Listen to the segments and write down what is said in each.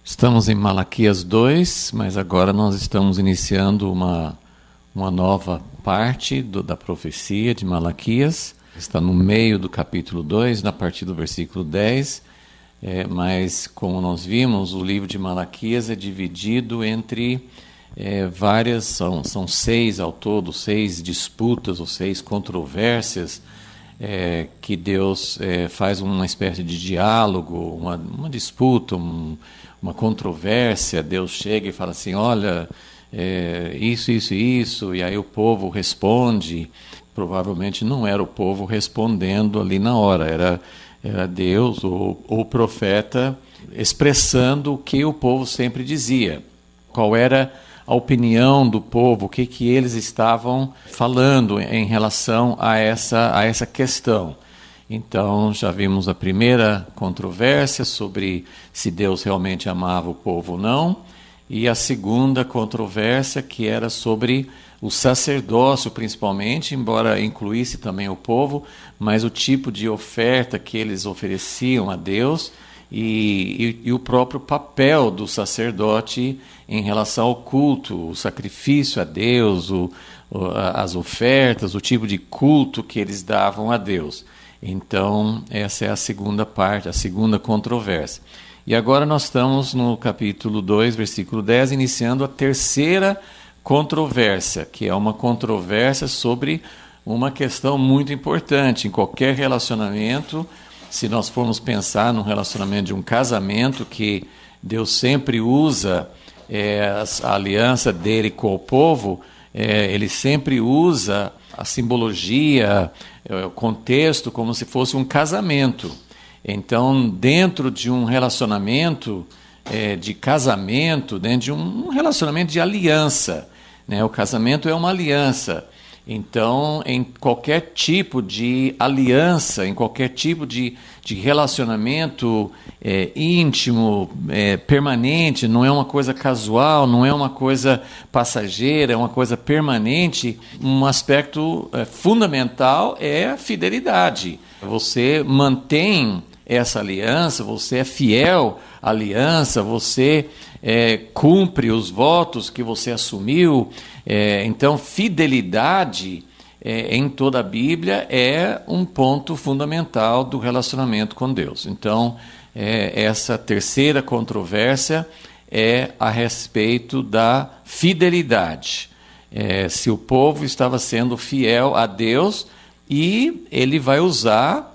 Estamos em Malaquias 2, mas agora nós estamos iniciando uma nova parte da profecia de Malaquias. Está no meio do capítulo 2, na partir do versículo 10. Mas, como nós vimos, o livro de Malaquias é dividido entre várias, são 6 ao todo, 6 disputas ou 6 controvérsias, que Deus faz uma espécie de diálogo, uma disputa, uma controvérsia. Deus chega e fala assim, olha, isso, e aí o povo responde. Provavelmente não era o povo respondendo ali na hora, era Deus ou o profeta expressando o que o povo sempre dizia. Qual era a opinião do povo, o que eles estavam falando em relação a essa questão. Então, já vimos a primeira controvérsia sobre se Deus realmente amava o povo ou não, e a segunda controvérsia, que era sobre o sacerdócio, principalmente, embora incluísse também o povo, mas o tipo de oferta que eles ofereciam a Deus e o próprio papel do sacerdote em relação ao culto, o sacrifício a Deus, as ofertas, o tipo de culto que eles davam a Deus. Então, essa é a segunda parte, a segunda controvérsia. E agora nós estamos no capítulo 2, versículo 10, iniciando a terceira controvérsia, que é uma controvérsia sobre uma questão muito importante. Em qualquer relacionamento, se nós formos pensar no relacionamento de um casamento, que Deus sempre usa a aliança dele com o povo, ele sempre usa a simbologia, o contexto, como se fosse um casamento. Então, dentro de um relacionamento de casamento, dentro de um relacionamento de aliança, né? O casamento é uma aliança. Então, em qualquer tipo de aliança, em qualquer tipo de relacionamento íntimo, permanente, não é uma coisa casual, não é uma coisa passageira, é uma coisa permanente. Um aspecto fundamental é a fidelidade. Você mantém essa aliança, você é fiel à aliança, você cumpre os votos que você assumiu. Então, fidelidade em toda a Bíblia é um ponto fundamental do relacionamento com Deus. Então, essa terceira controvérsia é a respeito da fidelidade. Se o povo estava sendo fiel a Deus, e ele vai usar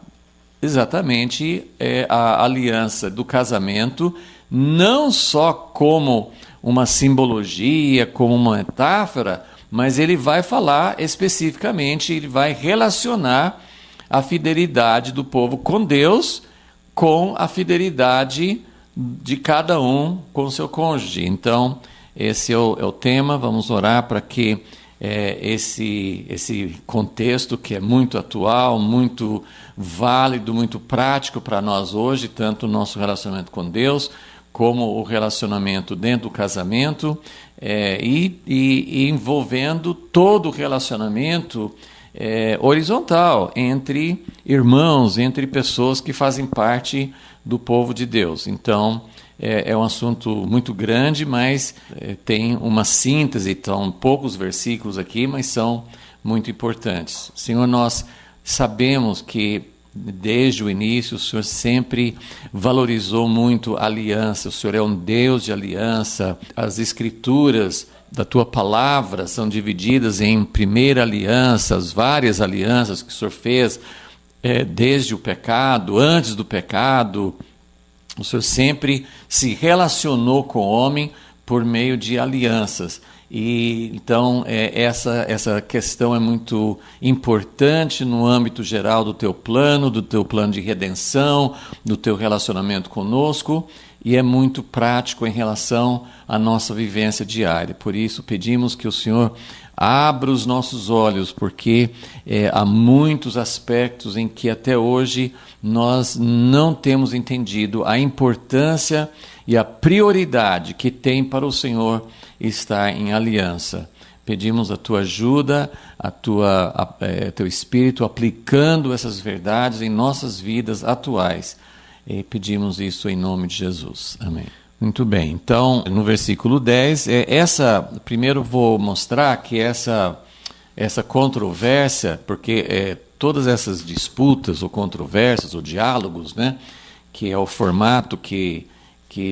exatamente a aliança do casamento, não só como uma simbologia, como uma metáfora, mas ele vai falar especificamente, ele vai relacionar a fidelidade do povo com Deus com a fidelidade de cada um com o seu cônjuge. Então, esse é o tema. Vamos orar para que esse contexto, que é muito atual, muito válido, muito prático para nós hoje, tanto o nosso relacionamento com Deus, como o relacionamento dentro do casamento, e envolvendo todo o relacionamento horizontal entre irmãos, entre pessoas que fazem parte do povo de Deus. Então, é um assunto muito grande, mas tem uma síntese, então poucos versículos aqui, mas são muito importantes. Senhor, nós sabemos que desde o início o Senhor sempre valorizou muito a aliança. O Senhor é um Deus de aliança. As escrituras da Tua Palavra são divididas em primeira aliança, as várias alianças que o Senhor fez desde o pecado, antes do pecado. O Senhor sempre se relacionou com o homem por meio de alianças. E então essa questão é muito importante no âmbito geral do teu plano de redenção, do teu relacionamento conosco, e é muito prático em relação à nossa vivência diária. Por isso pedimos que o Senhor abra os nossos olhos, porque há muitos aspectos em que até hoje nós não temos entendido a importância e a prioridade que tem para o Senhor estar em aliança. Pedimos a Tua ajuda, Teu Espírito aplicando essas verdades em nossas vidas atuais. E pedimos isso em nome de Jesus. Amém. Muito bem. Então, no versículo 10, primeiro vou mostrar que essa controvérsia, porque todas essas disputas ou controvérsias ou diálogos, né, que é o formato que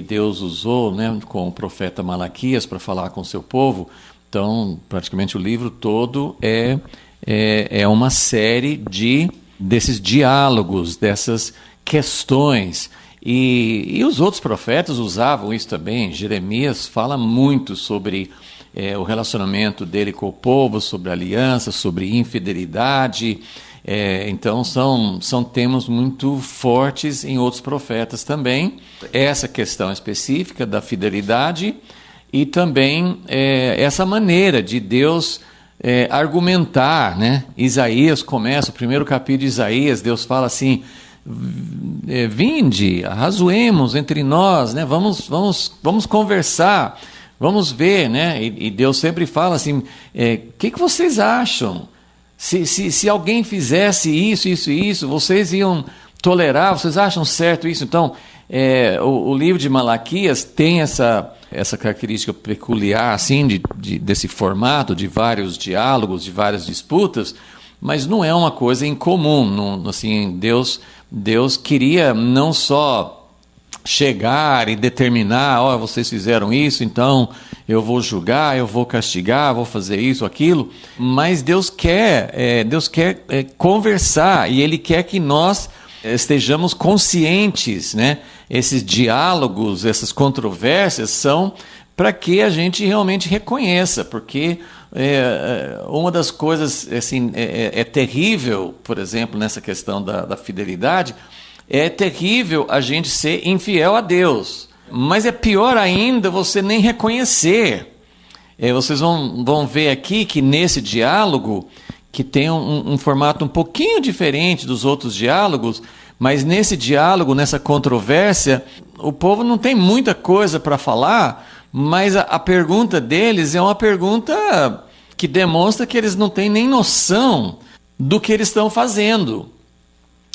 Deus usou, né, com o profeta Malaquias para falar com o seu povo, então praticamente o livro todo é uma série desses diálogos, dessas questões. E os outros profetas usavam isso também. Jeremias fala muito sobre o relacionamento dele com o povo, sobre aliança, sobre infidelidade. Então são temas muito fortes em outros profetas também. Essa questão específica da fidelidade e também essa maneira de Deus argumentar, né? Isaías começa, o primeiro capítulo de Isaías, Deus fala assim: vinde, arrazoemos entre nós, né? Vamos conversar, vamos ver, né? E Deus sempre fala assim: que vocês acham? Se alguém fizesse isso, vocês iam tolerar? Vocês acham certo isso? Então, o livro de Malaquias tem essa característica peculiar, assim, desse formato, de vários diálogos, de várias disputas, mas não é uma coisa incomum. Não, assim, Deus queria não só chegar e determinar: vocês fizeram isso, então eu vou julgar, eu vou castigar, vou fazer isso, aquilo, mas Deus quer conversar, e Ele quer que nós estejamos conscientes, né? Esses diálogos, essas controvérsias são para que a gente realmente reconheça, porque uma das coisas assim, é terrível, por exemplo, nessa questão da fidelidade, é terrível a gente ser infiel a Deus, mas é pior ainda você nem reconhecer. Vocês vão ver aqui que nesse diálogo, que tem um formato um pouquinho diferente dos outros diálogos, mas nesse diálogo, nessa controvérsia, o povo não tem muita coisa para falar, mas a pergunta deles é uma pergunta que demonstra que eles não têm nem noção do que eles estão fazendo.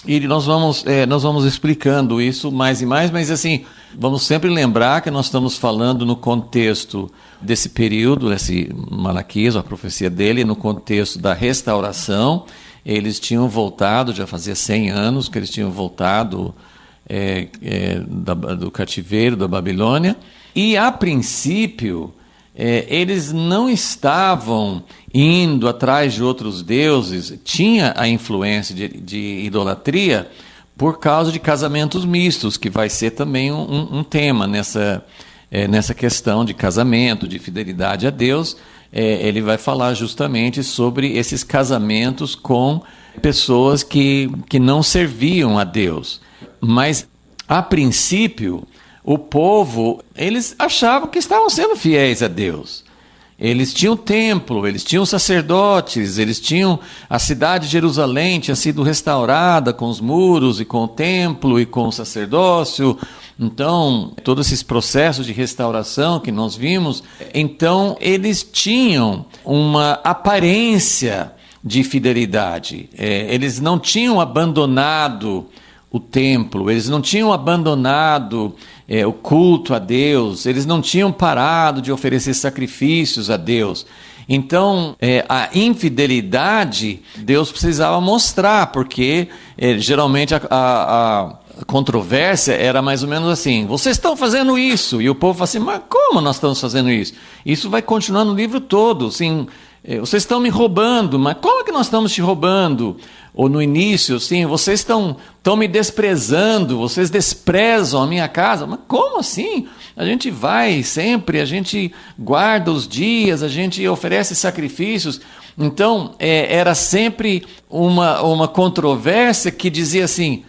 E nós vamos explicando isso mais e mais, mas assim, vamos sempre lembrar que nós estamos falando no contexto desse período, esse Malaquias, a profecia dele, no contexto da restauração. Eles tinham voltado, já fazia 100 anos que eles tinham voltado do cativeiro da Babilônia, e a princípio eles não estavam indo atrás de outros deuses. Tinha a influência de idolatria por causa de casamentos mistos, que vai ser também um tema nessa questão de casamento, de fidelidade a Deus. Ele vai falar justamente sobre esses casamentos com pessoas que não serviam a Deus. Mas, a princípio, o povo, eles achavam que estavam sendo fiéis a Deus. Eles tinham o templo, eles tinham sacerdotes, eles tinham a cidade de Jerusalém, tinha sido restaurada com os muros e com o templo e com o sacerdócio. Então, todos esses processos de restauração que nós vimos, então eles tinham uma aparência de fidelidade. Eles não tinham abandonado o templo, eles não tinham abandonado o culto a Deus, eles não tinham parado de oferecer sacrifícios a Deus. Então, a infidelidade, Deus precisava mostrar, porque geralmente a controvérsia era mais ou menos assim: vocês estão fazendo isso, e o povo fala assim: mas como nós estamos fazendo isso? Isso vai continuar no livro todo, assim: vocês estão me roubando, mas como é que nós estamos te roubando? Ou no início, assim: vocês estão me desprezando, vocês desprezam a minha casa. Mas como assim? A gente vai sempre, a gente guarda os dias, a gente oferece sacrifícios. Então, era sempre uma controvérsia que dizia assim: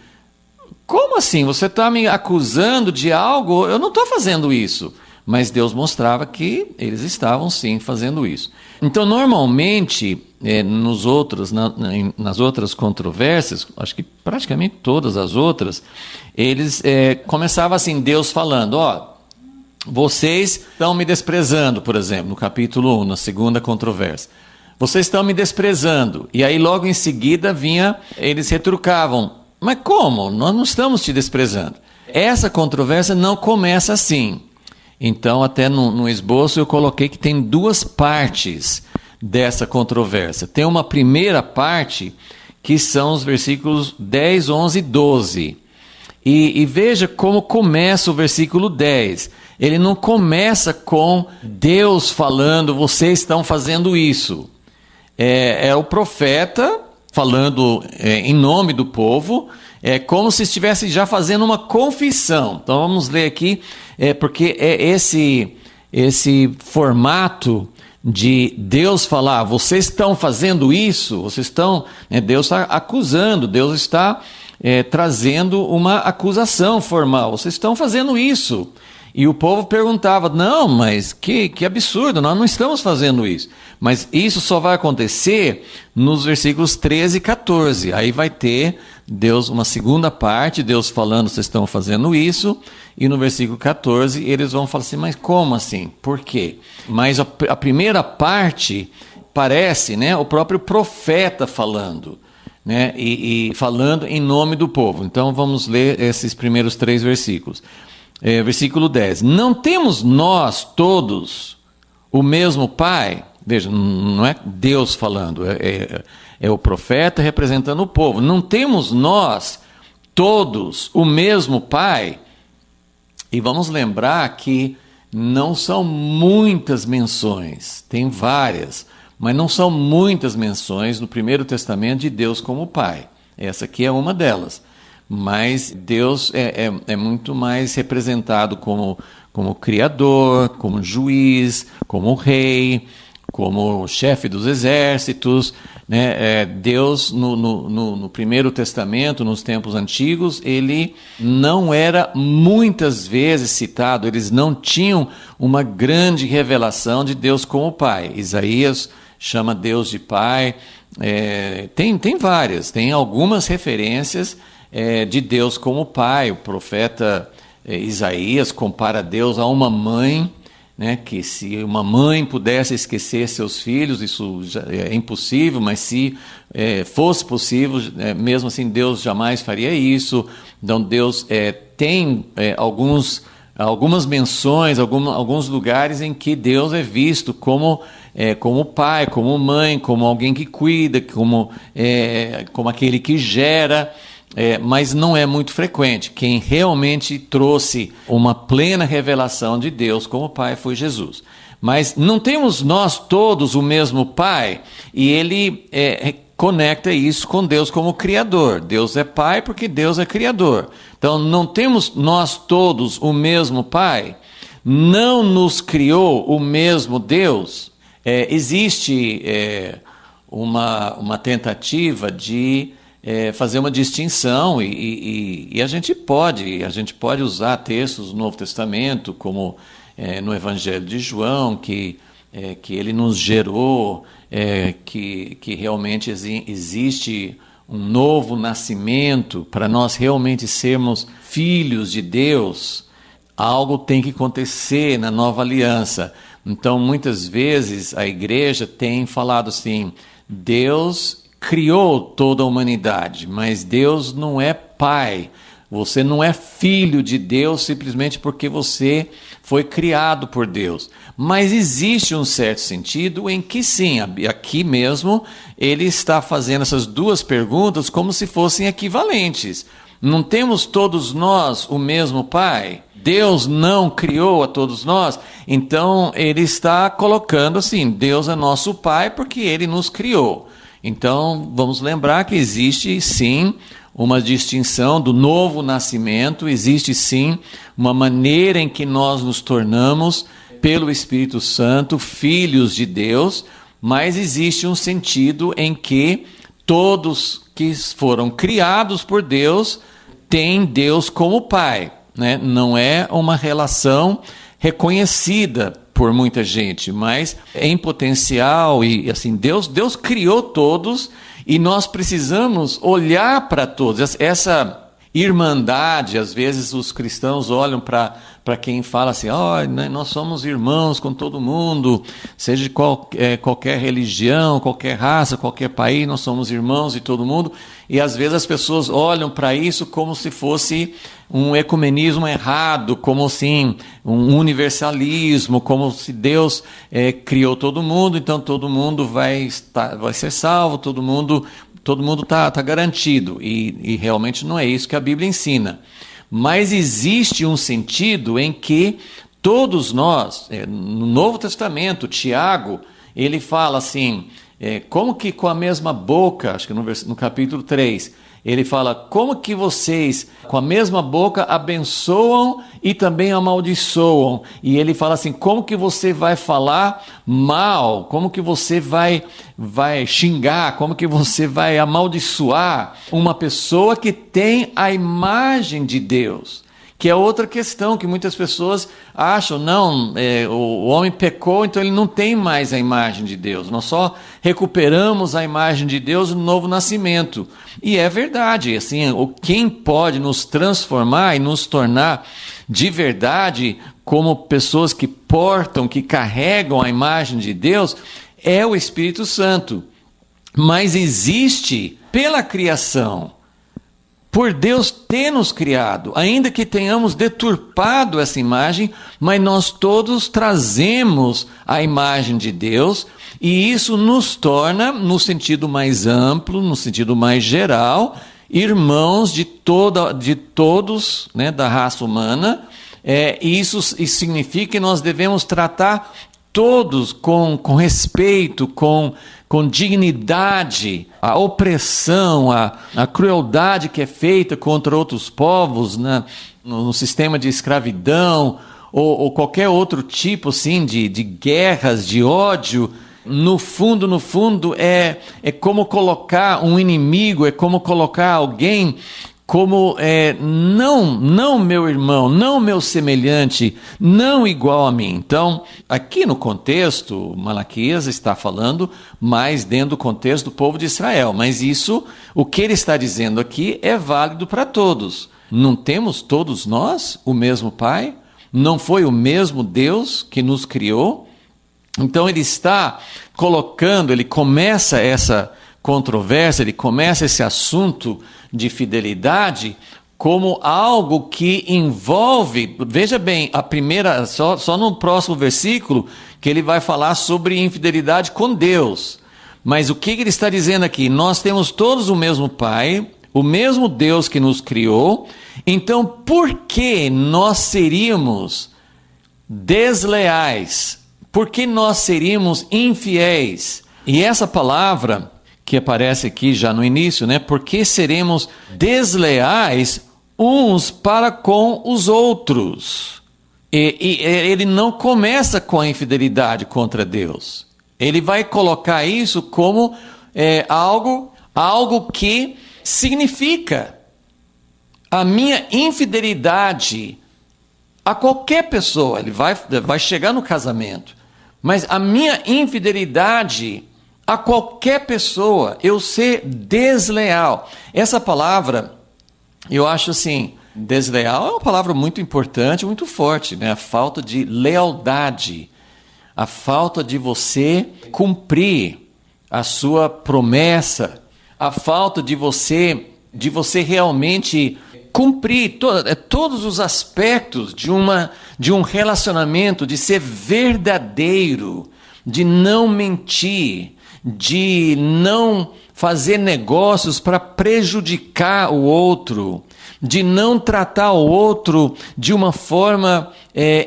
como assim? Você está me acusando de algo? Eu não estou fazendo isso. Mas Deus mostrava que eles estavam sim fazendo isso. Então, normalmente, nas outras controvérsias, acho que praticamente todas as outras, eles começavam assim, Deus falando: vocês estão me desprezando, por exemplo, no capítulo 1, na segunda controvérsia. Vocês estão me desprezando. E aí, logo em seguida, eles retrucavam: mas como? Nós não estamos te desprezando. Essa controvérsia não começa assim. Então, até no esboço eu coloquei que tem duas partes dessa controvérsia. Tem uma primeira parte, que são os versículos 10, 11 e 12. E veja como começa o versículo 10. Ele não começa com Deus falando, vocês estão fazendo isso. É o profeta falando em nome do povo, é como se estivesse já fazendo uma confissão. Então vamos ler aqui, porque esse formato de Deus falar, vocês estão fazendo isso, vocês estão, Deus está acusando, Deus está trazendo uma acusação formal, vocês estão fazendo isso. E o povo perguntava, não, mas que absurdo, nós não estamos fazendo isso. Mas isso só vai acontecer nos versículos 13 e 14. Aí vai ter Deus, uma segunda parte, Deus falando, vocês estão fazendo isso. E no versículo 14 eles vão falar assim, mas como assim? Por quê? Mas a primeira parte parece, o próprio profeta falando. E falando em nome do povo. Então vamos ler esses primeiros 3 versículos. Versículo 10. Não temos nós todos o mesmo Pai? Veja, não é Deus falando, é o profeta representando o povo. Não temos nós todos o mesmo Pai? E vamos lembrar que não são muitas menções, tem várias, mas não são muitas menções no Primeiro Testamento de Deus como Pai. Essa aqui é uma delas. Mas Deus é muito mais representado como Criador, como juiz, como rei, como chefe dos exércitos. Deus, no Primeiro Testamento, nos tempos antigos, ele não era muitas vezes citado, eles não tinham uma grande revelação de Deus como Pai. Isaías chama Deus de Pai, tem várias, tem algumas referências de Deus como Pai. O profeta Isaías compara Deus a uma mãe, que se uma mãe pudesse esquecer seus filhos, isso já é impossível, mas se fosse possível, mesmo assim Deus jamais faria isso. Então Deus tem algumas menções, alguns lugares em que Deus é visto como pai, como mãe, como alguém que cuida, como aquele que gera. Mas não é muito frequente. Quem realmente trouxe uma plena revelação de Deus como Pai foi Jesus. Mas não temos nós todos o mesmo Pai? E ele conecta isso com Deus como Criador. Deus é Pai porque Deus é Criador. Então não temos nós todos o mesmo Pai? Não nos criou o mesmo Deus? Existe uma tentativa de fazer uma distinção e a gente pode usar textos do Novo Testamento, como no Evangelho de João, que ele nos gerou, que realmente existe um novo nascimento para nós realmente sermos filhos de Deus. Algo tem que acontecer na nova aliança. Então, muitas vezes a igreja tem falado assim, Deus criou toda a humanidade, mas Deus não é pai. Você não é filho de Deus simplesmente porque você foi criado por Deus. Mas existe um certo sentido em que sim, aqui mesmo ele está fazendo essas duas perguntas como se fossem equivalentes. Não temos todos nós o mesmo Pai? Deus não criou a todos nós? Então ele está colocando assim, Deus é nosso Pai porque ele nos criou. Então, vamos lembrar que existe, sim, uma distinção do novo nascimento, existe, sim, uma maneira em que nós nos tornamos, pelo Espírito Santo, filhos de Deus, mas existe um sentido em que todos que foram criados por Deus têm Deus como Pai. Não é uma relação reconhecida por muita gente, mas em potencial, e assim, Deus criou todos e nós precisamos olhar para todos. Essa irmandade, às vezes os cristãos olham para quem fala assim, nós somos irmãos com todo mundo, seja de qualquer religião, qualquer raça, qualquer país, nós somos irmãos de todo mundo. E às vezes as pessoas olham para isso como se fosse um ecumenismo errado, como assim, um universalismo, como se Deus criou todo mundo, então todo mundo vai ser salvo, todo mundo tá garantido. E realmente não é isso que a Bíblia ensina. Mas existe um sentido em que todos nós, no Novo Testamento, Tiago, ele fala assim, como que com a mesma boca, acho que no capítulo 3, ele fala, como que vocês com a mesma boca abençoam e também amaldiçoam? E ele fala assim, como que você vai falar mal? Como que você vai xingar? Como que você vai amaldiçoar uma pessoa que tem a imagem de Deus? Que é outra questão que muitas pessoas acham, não, o homem pecou, então ele não tem mais a imagem de Deus. Nós só recuperamos a imagem de Deus no novo nascimento. E é verdade, assim, quem pode nos transformar e nos tornar de verdade como pessoas que portam, que carregam a imagem de Deus, é o Espírito Santo. Mas existe pela criação, por Deus ter nos criado, ainda que tenhamos deturpado essa imagem, mas nós todos trazemos a imagem de Deus, e isso nos torna, no sentido mais amplo, no sentido mais geral, irmãos de todos, né, da raça humana. Isso significa que nós devemos tratar todos com respeito, com dignidade. A opressão, a crueldade que é feita contra outros povos, né, no sistema de escravidão ou qualquer outro tipo assim, de guerras, de ódio, no fundo é como colocar um inimigo, é como colocar alguém como não meu irmão, não meu semelhante, não igual a mim. Então, aqui no contexto, Malaquias está falando mais dentro do contexto do povo de Israel, mas isso, o que ele está dizendo aqui é válido para todos. Não temos todos nós o mesmo Pai? Não foi o mesmo Deus que nos criou? Então ele está colocando, ele começa essa controvérsia, ele começa esse assunto de fidelidade como algo que envolve, veja bem, a primeira, só no próximo versículo que ele vai falar sobre infidelidade com Deus. Mas o que ele está dizendo aqui? Nós temos todos o mesmo Pai, o mesmo Deus que nos criou, então por que nós seríamos desleais? Por que nós seríamos infiéis? E essa palavra que aparece aqui já no início, né? Por que seremos desleais uns para com os outros? E ele não começa com a infidelidade contra Deus. Ele vai colocar isso como algo que significa a minha infidelidade a qualquer pessoa. Ele vai chegar no casamento. Mas a minha infidelidade a qualquer pessoa, eu ser desleal. Essa palavra, eu acho assim, desleal é uma palavra muito importante, muito forte, né? A falta de lealdade, a falta de você cumprir a sua promessa, a falta de você realmente cumprir todos os aspectos de um relacionamento, de ser verdadeiro, de não mentir, de não fazer negócios para prejudicar o outro, de não tratar o outro de uma forma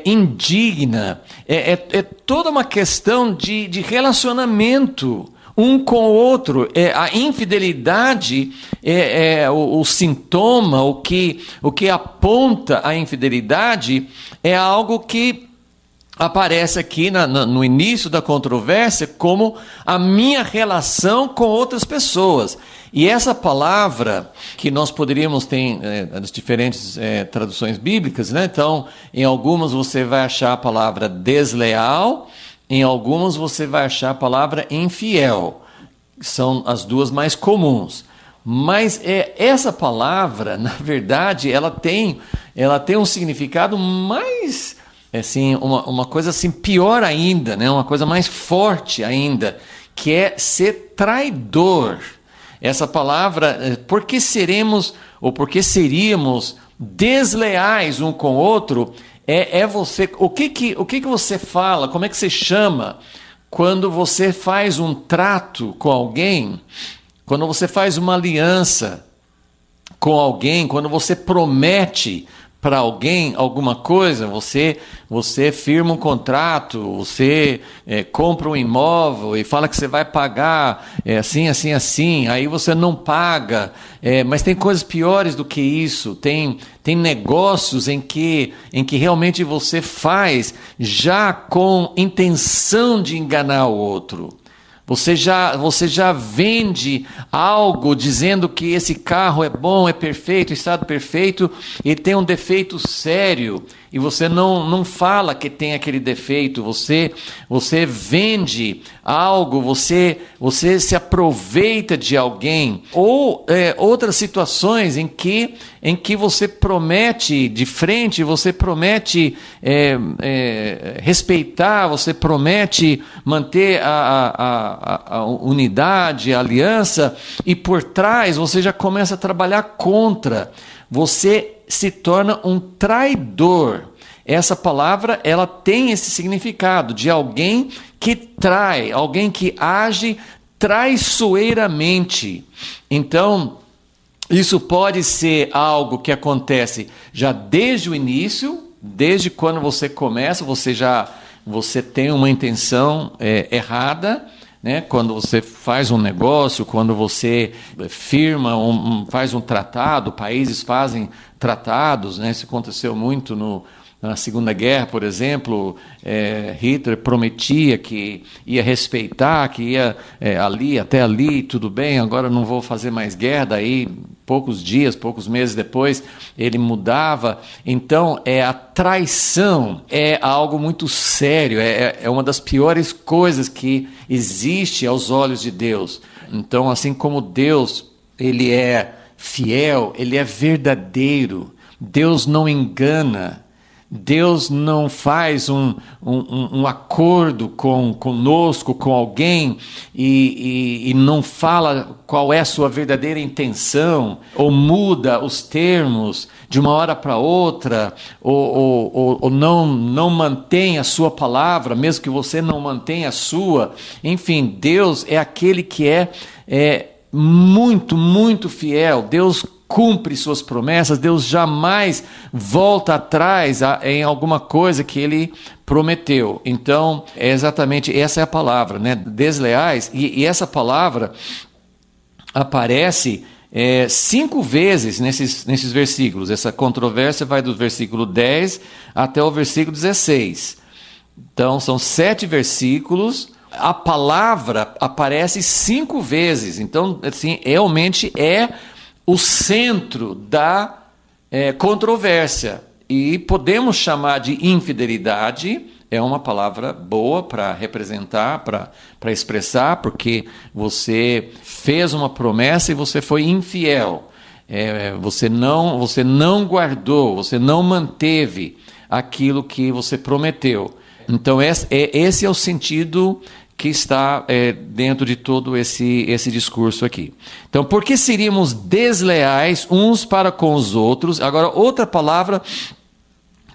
indigna. É toda uma questão de relacionamento um com o outro. A infidelidade o sintoma, o que aponta a infidelidade é algo que aparece aqui no início da controvérsia como a minha relação com outras pessoas. E essa palavra que nós poderíamos ter nas diferentes traduções bíblicas, né? Então, em algumas você vai achar a palavra desleal, em algumas você vai achar a palavra infiel. São as duas mais comuns. Mas essa palavra, na verdade, ela tem um significado mais, assim, uma coisa assim pior ainda, né? Uma coisa mais forte ainda, que é ser traidor. Essa palavra, por que seremos ou por que seríamos desleais um com o outro, é você. O que você fala, como é que você chama quando você faz um trato com alguém, quando você faz uma aliança com alguém, quando você promete para alguém alguma coisa, você firma um contrato, você compra um imóvel e fala que você vai pagar assim, assim, assim, aí você não paga, mas tem coisas piores do que isso, tem negócios em que realmente você faz já com intenção de enganar o outro. Você já vende algo dizendo que esse carro é bom, é perfeito, estado perfeito, e tem um defeito sério, e você não fala que tem aquele defeito, você vende algo, você se aproveita de alguém, ou outras situações em que você promete de frente, você promete respeitar, você promete manter a unidade, a aliança, e por trás você já começa a trabalhar contra. Você se torna um traidor. Essa palavra, ela tem esse significado de alguém que trai, alguém que age traiçoeiramente. Então, isso pode ser algo que acontece já desde o início, desde quando você começa, você tem uma intenção errada, né? Quando você faz um negócio, quando você firma, faz um tratado, países fazem tratados, né? Isso aconteceu muito na Segunda Guerra, por exemplo. Hitler prometia que ia respeitar, que ia até ali, tudo bem, agora não vou fazer mais guerra, daí poucos dias, poucos meses depois, ele mudava. Então, a traição é algo muito sério, é uma das piores coisas que existe aos olhos de Deus. Então, assim como Deus, ele é fiel, ele é verdadeiro, Deus não engana, Deus não faz um acordo conosco, com alguém, e não fala qual é a sua verdadeira intenção, ou muda os termos de uma hora para outra, ou não mantém a sua palavra, mesmo que você não mantenha a sua. Enfim, Deus é aquele que é muito, muito fiel. Deus cumpre suas promessas, Deus jamais volta atrás em alguma coisa que ele prometeu. Então, exatamente essa é a palavra, né? Desleais, e essa palavra aparece 5 vezes nesses versículos. Essa controvérsia vai do versículo 10 até o versículo 16. Então, são 7 versículos. A palavra aparece 5 vezes. Então, assim, realmente é o centro da controvérsia. E podemos chamar de infidelidade, é uma palavra boa para representar, para expressar, porque você fez uma promessa e você foi infiel. Você não guardou, você não manteve aquilo que você prometeu. Então, esse é o sentido que está dentro de todo esse discurso aqui. Então, por que seríamos desleais uns para com os outros? Agora, outra palavra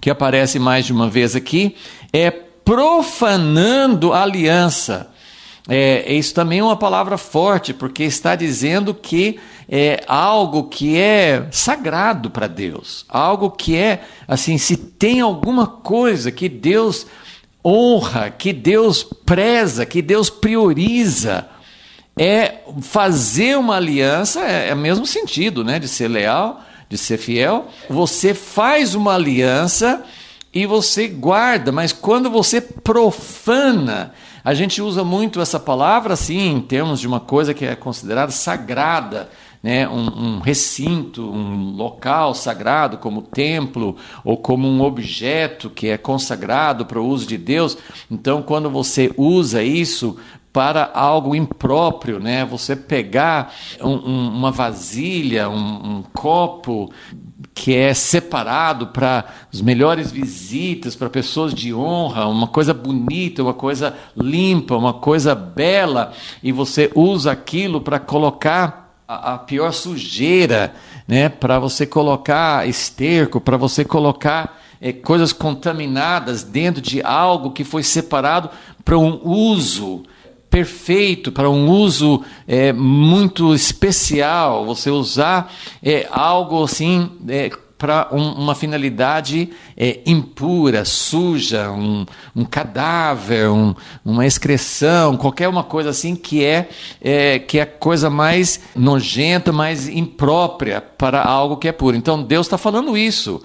que aparece mais de uma vez aqui é profanando a aliança. Isso também é uma palavra forte, porque está dizendo que é algo que é sagrado para Deus, algo que assim, se tem alguma coisa que Deus honra, que Deus preza, que Deus prioriza, fazer uma aliança, é o mesmo sentido, né, de ser leal, de ser fiel. Você faz uma aliança e você guarda, mas quando você profana, a gente usa muito essa palavra assim, em termos de uma coisa que é considerada sagrada, né? Um recinto, um local sagrado, como o templo, ou como um objeto que é consagrado para o uso de Deus. Então, quando você usa isso para algo impróprio, né? Você pegar uma vasilha, um copo que é separado para as melhores visitas, para pessoas de honra, uma coisa bonita, uma coisa limpa, uma coisa bela, e você usa aquilo para colocar a pior sujeira, né? Para você colocar esterco, para você colocar coisas contaminadas dentro de algo que foi separado para um uso perfeito, para um uso muito especial. Você usar algo assim para uma finalidade impura, suja, um cadáver, uma excreção, qualquer uma coisa assim que é a coisa mais nojenta, mais imprópria para algo que é puro. Então Deus está falando isso.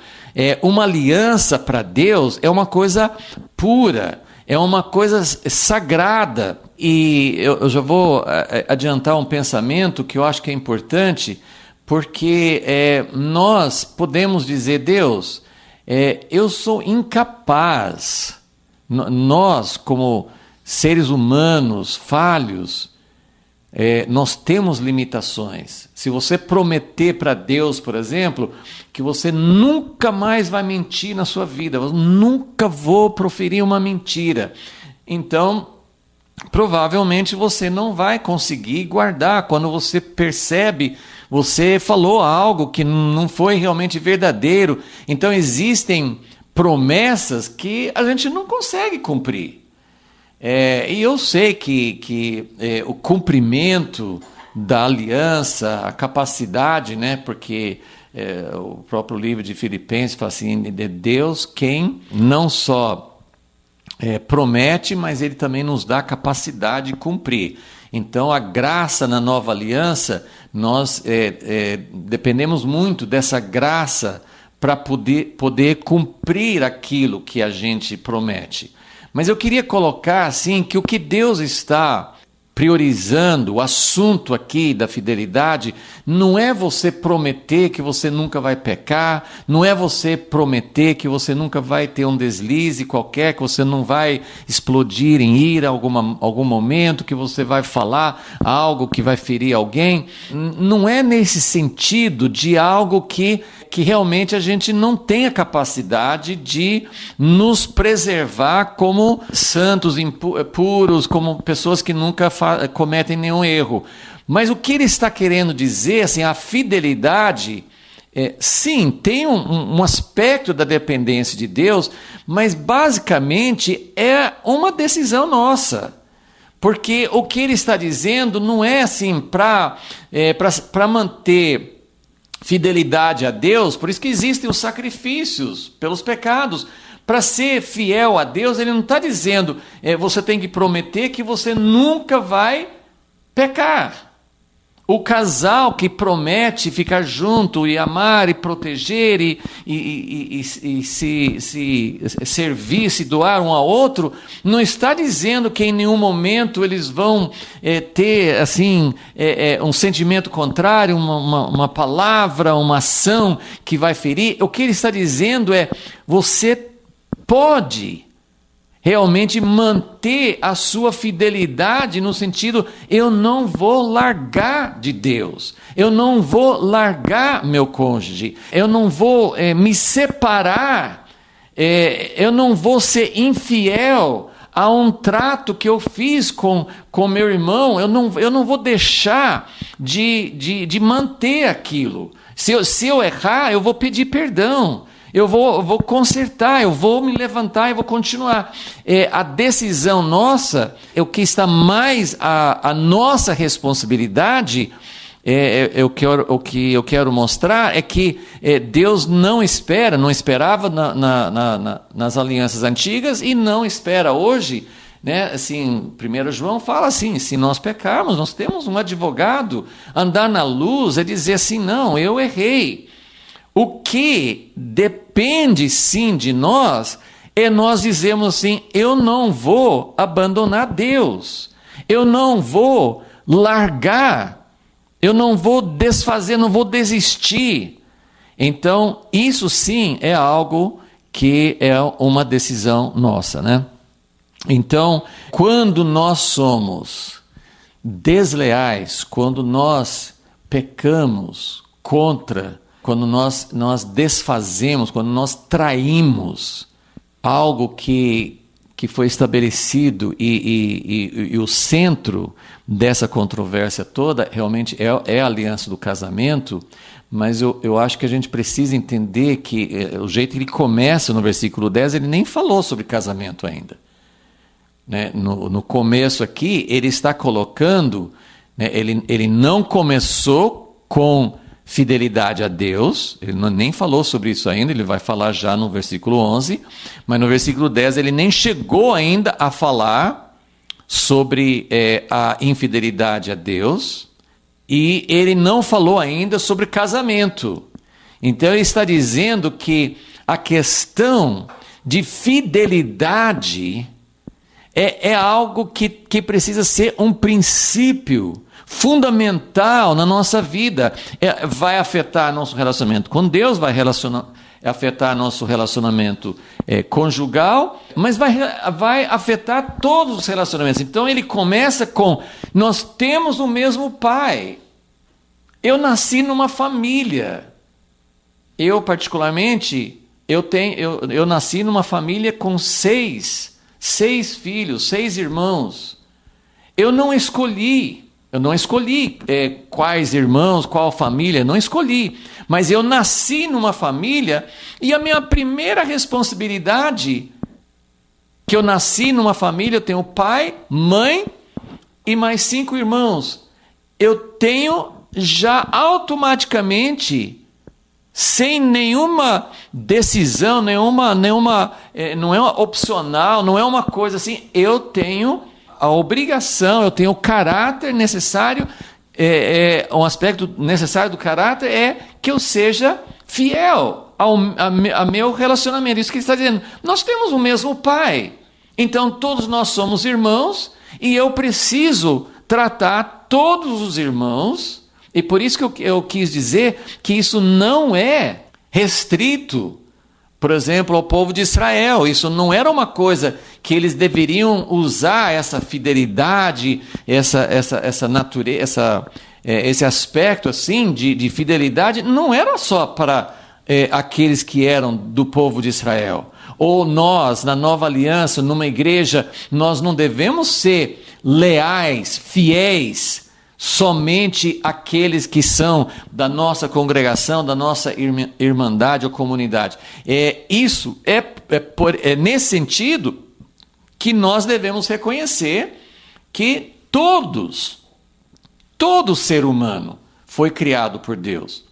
Uma aliança para Deus é uma coisa pura, é uma coisa sagrada. E eu já vou adiantar um pensamento que eu acho que é importante, porque nós podemos dizer: Deus, eu sou incapaz. Nós, como seres humanos falhos, nós temos limitações. Se você prometer para Deus, por exemplo, que você nunca mais vai mentir na sua vida, eu nunca vou proferir uma mentira, então provavelmente você não vai conseguir guardar. Quando você percebe, você falou algo que não foi realmente verdadeiro. Então existem promessas que a gente não consegue cumprir. E eu sei que o cumprimento da aliança, a capacidade, né, porque o próprio livro de Filipenses fala assim: de Deus quem não só promete, mas ele também nos dá a capacidade de cumprir. Então a graça na nova aliança, nós dependemos muito dessa graça para poder cumprir aquilo que a gente promete. Mas eu queria colocar assim que o que Deus está priorizando, o assunto aqui da fidelidade, não é você prometer que você nunca vai pecar, não é você prometer que você nunca vai ter um deslize qualquer, que você não vai explodir em ira algum momento, que você vai falar algo que vai ferir alguém. Não é nesse sentido de algo que realmente a gente não tem a capacidade de nos preservar como santos, puros, como pessoas que nunca cometem nenhum erro. Mas o que ele está querendo dizer, assim, a fidelidade, sim, tem um aspecto da dependência de Deus, mas basicamente é uma decisão nossa. Porque o que ele está dizendo não é assim para manter fidelidade a Deus. Por isso que existem os sacrifícios pelos pecados. Para ser fiel a Deus, ele não está dizendo você tem que prometer que você nunca vai pecar. O casal que promete ficar junto e amar e proteger e se servir, se doar um ao outro, não está dizendo que em nenhum momento eles vão ter assim um sentimento contrário, uma palavra, uma ação que vai ferir. O que ele está dizendo é: você pode realmente manter a sua fidelidade no sentido, eu não vou largar de Deus, eu não vou largar meu cônjuge, eu não vou me separar, eu não vou ser infiel a um trato que eu fiz com meu irmão, eu não vou deixar de manter aquilo. Se eu errar, eu vou pedir perdão. Eu vou consertar, eu vou me levantar e vou continuar. A decisão nossa, o que está mais a nossa responsabilidade, o que eu quero mostrar é que Deus não esperava nas alianças antigas e não espera hoje. Né? Assim, 1 João fala assim: se nós pecarmos, nós temos um advogado. Andar na luz é dizer assim: não, eu errei. O que depende sim de nós é nós dizermos assim: eu não vou abandonar Deus, eu não vou largar, eu não vou desfazer, não vou desistir. Então, isso sim é algo que é uma decisão nossa, né? Então, quando nós somos desleais, quando nós pecamos quando nós desfazemos, quando nós traímos algo que que foi estabelecido e o centro dessa controvérsia toda realmente é a aliança do casamento, mas eu acho que a gente precisa entender que o jeito que ele começa no versículo 10, ele nem falou sobre casamento ainda. Né? No começo aqui, ele está colocando, né, ele não começou com fidelidade a Deus, ele nem falou sobre isso ainda, ele vai falar já no versículo 11, mas no versículo 10 ele nem chegou ainda a falar sobre a infidelidade a Deus, e ele não falou ainda sobre casamento. Então ele está dizendo que a questão de fidelidade é algo que precisa ser um princípio fundamental na nossa vida. Vai afetar nosso relacionamento com Deus, vai afetar nosso relacionamento conjugal, mas vai afetar todos os relacionamentos. Então ele começa com: nós temos o mesmo pai. Eu nasci numa família. Eu particularmente, eu nasci numa família com seis filhos, 6 irmãos. Eu não escolhi quais irmãos, qual família, não escolhi. Mas eu nasci numa família e a minha primeira responsabilidade, que eu nasci numa família, eu tenho pai, mãe e mais 5 irmãos. Eu tenho já automaticamente, sem nenhuma decisão, não é opcional, não é uma coisa assim, eu tenho a obrigação, eu tenho o caráter necessário, um aspecto necessário do caráter é que eu seja fiel a meu relacionamento. Isso que ele está dizendo. Nós temos o mesmo pai, então todos nós somos irmãos e eu preciso tratar todos os irmãos. E por isso que eu quis dizer que isso não é restrito, por exemplo, ao povo de Israel. Isso não era uma coisa que eles deveriam usar, essa fidelidade, essa natureza, esse aspecto assim de fidelidade, não era só para aqueles que eram do povo de Israel. Ou nós, na nova aliança, numa igreja, nós não devemos ser leais, fiéis, somente aqueles que são da nossa congregação, da nossa irmandade ou comunidade. Isso é nesse sentido que nós devemos reconhecer que todo ser humano foi criado por Deus.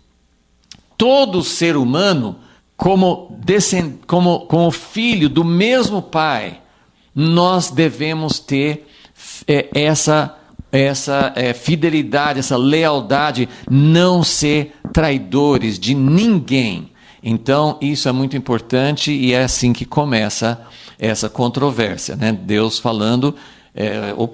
Todo ser humano, como filho do mesmo Pai, nós devemos ter essa fidelidade, essa lealdade, não ser traidores de ninguém. Então, isso é muito importante e é assim que começa essa controvérsia, né? Deus falando,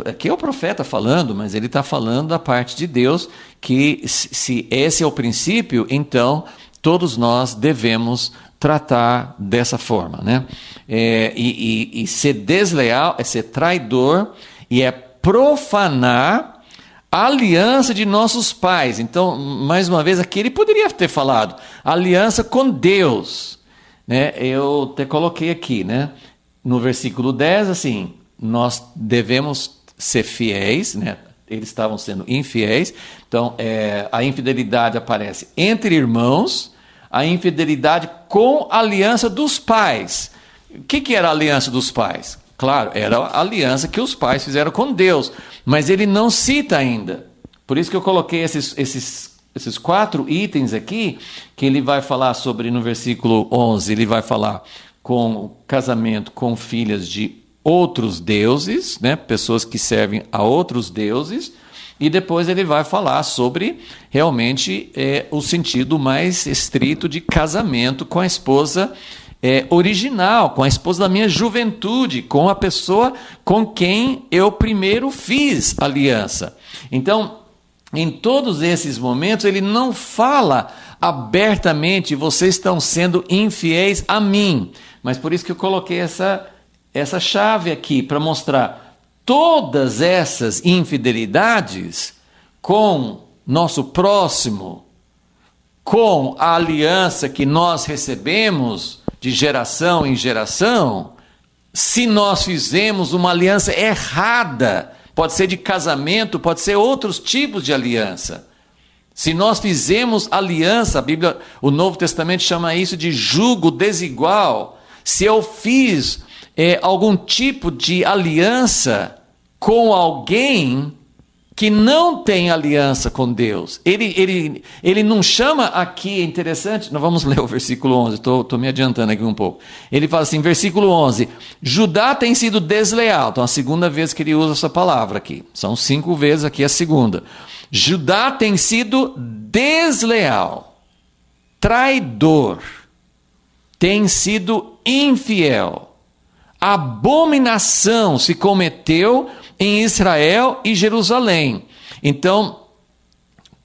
aqui é o profeta falando, mas ele está falando da parte de Deus, que se esse é o princípio, então todos nós devemos tratar dessa forma, né? E ser desleal é ser traidor e é profanar a aliança de nossos pais. Então, mais uma vez, aqui ele poderia ter falado aliança com Deus, né? Eu te coloquei aqui, né? No versículo 10, assim, nós devemos ser fiéis, né? Eles estavam sendo infiéis. Então, a infidelidade aparece entre irmãos, a infidelidade com a aliança dos pais. O que era a aliança dos pais? Claro, era a aliança que os pais fizeram com Deus, mas ele não cita ainda. Por isso que eu coloquei esses 4 itens aqui, que ele vai falar sobre no versículo 11, ele vai falar com casamento com filhas de outros deuses, né? Pessoas que servem a outros deuses, e depois ele vai falar sobre realmente o sentido mais estrito de casamento com a esposa original, com a esposa da minha juventude, com a pessoa com quem eu primeiro fiz aliança. Então, em todos esses momentos, ele não fala abertamente, vocês estão sendo infiéis a mim. Mas por isso que eu coloquei essa chave aqui, para mostrar todas essas infidelidades com nosso próximo, com a aliança que nós recebemos de geração em geração, se nós fizemos uma aliança errada, pode ser de casamento, pode ser outros tipos de aliança. Se nós fizemos aliança, a Bíblia, o Novo Testamento chama isso de jugo desigual. Se eu fiz algum tipo de aliança com alguém que não tem aliança com Deus, ele não chama aqui, é interessante, nós vamos ler o versículo 11, estou me adiantando aqui um pouco. Ele fala assim, versículo 11, Judá tem sido desleal. Então a segunda vez que ele usa essa palavra aqui, são 5 vezes, aqui a segunda. Judá tem sido desleal, traidor, tem sido infiel. Abominação se cometeu em Israel e Jerusalém. Então,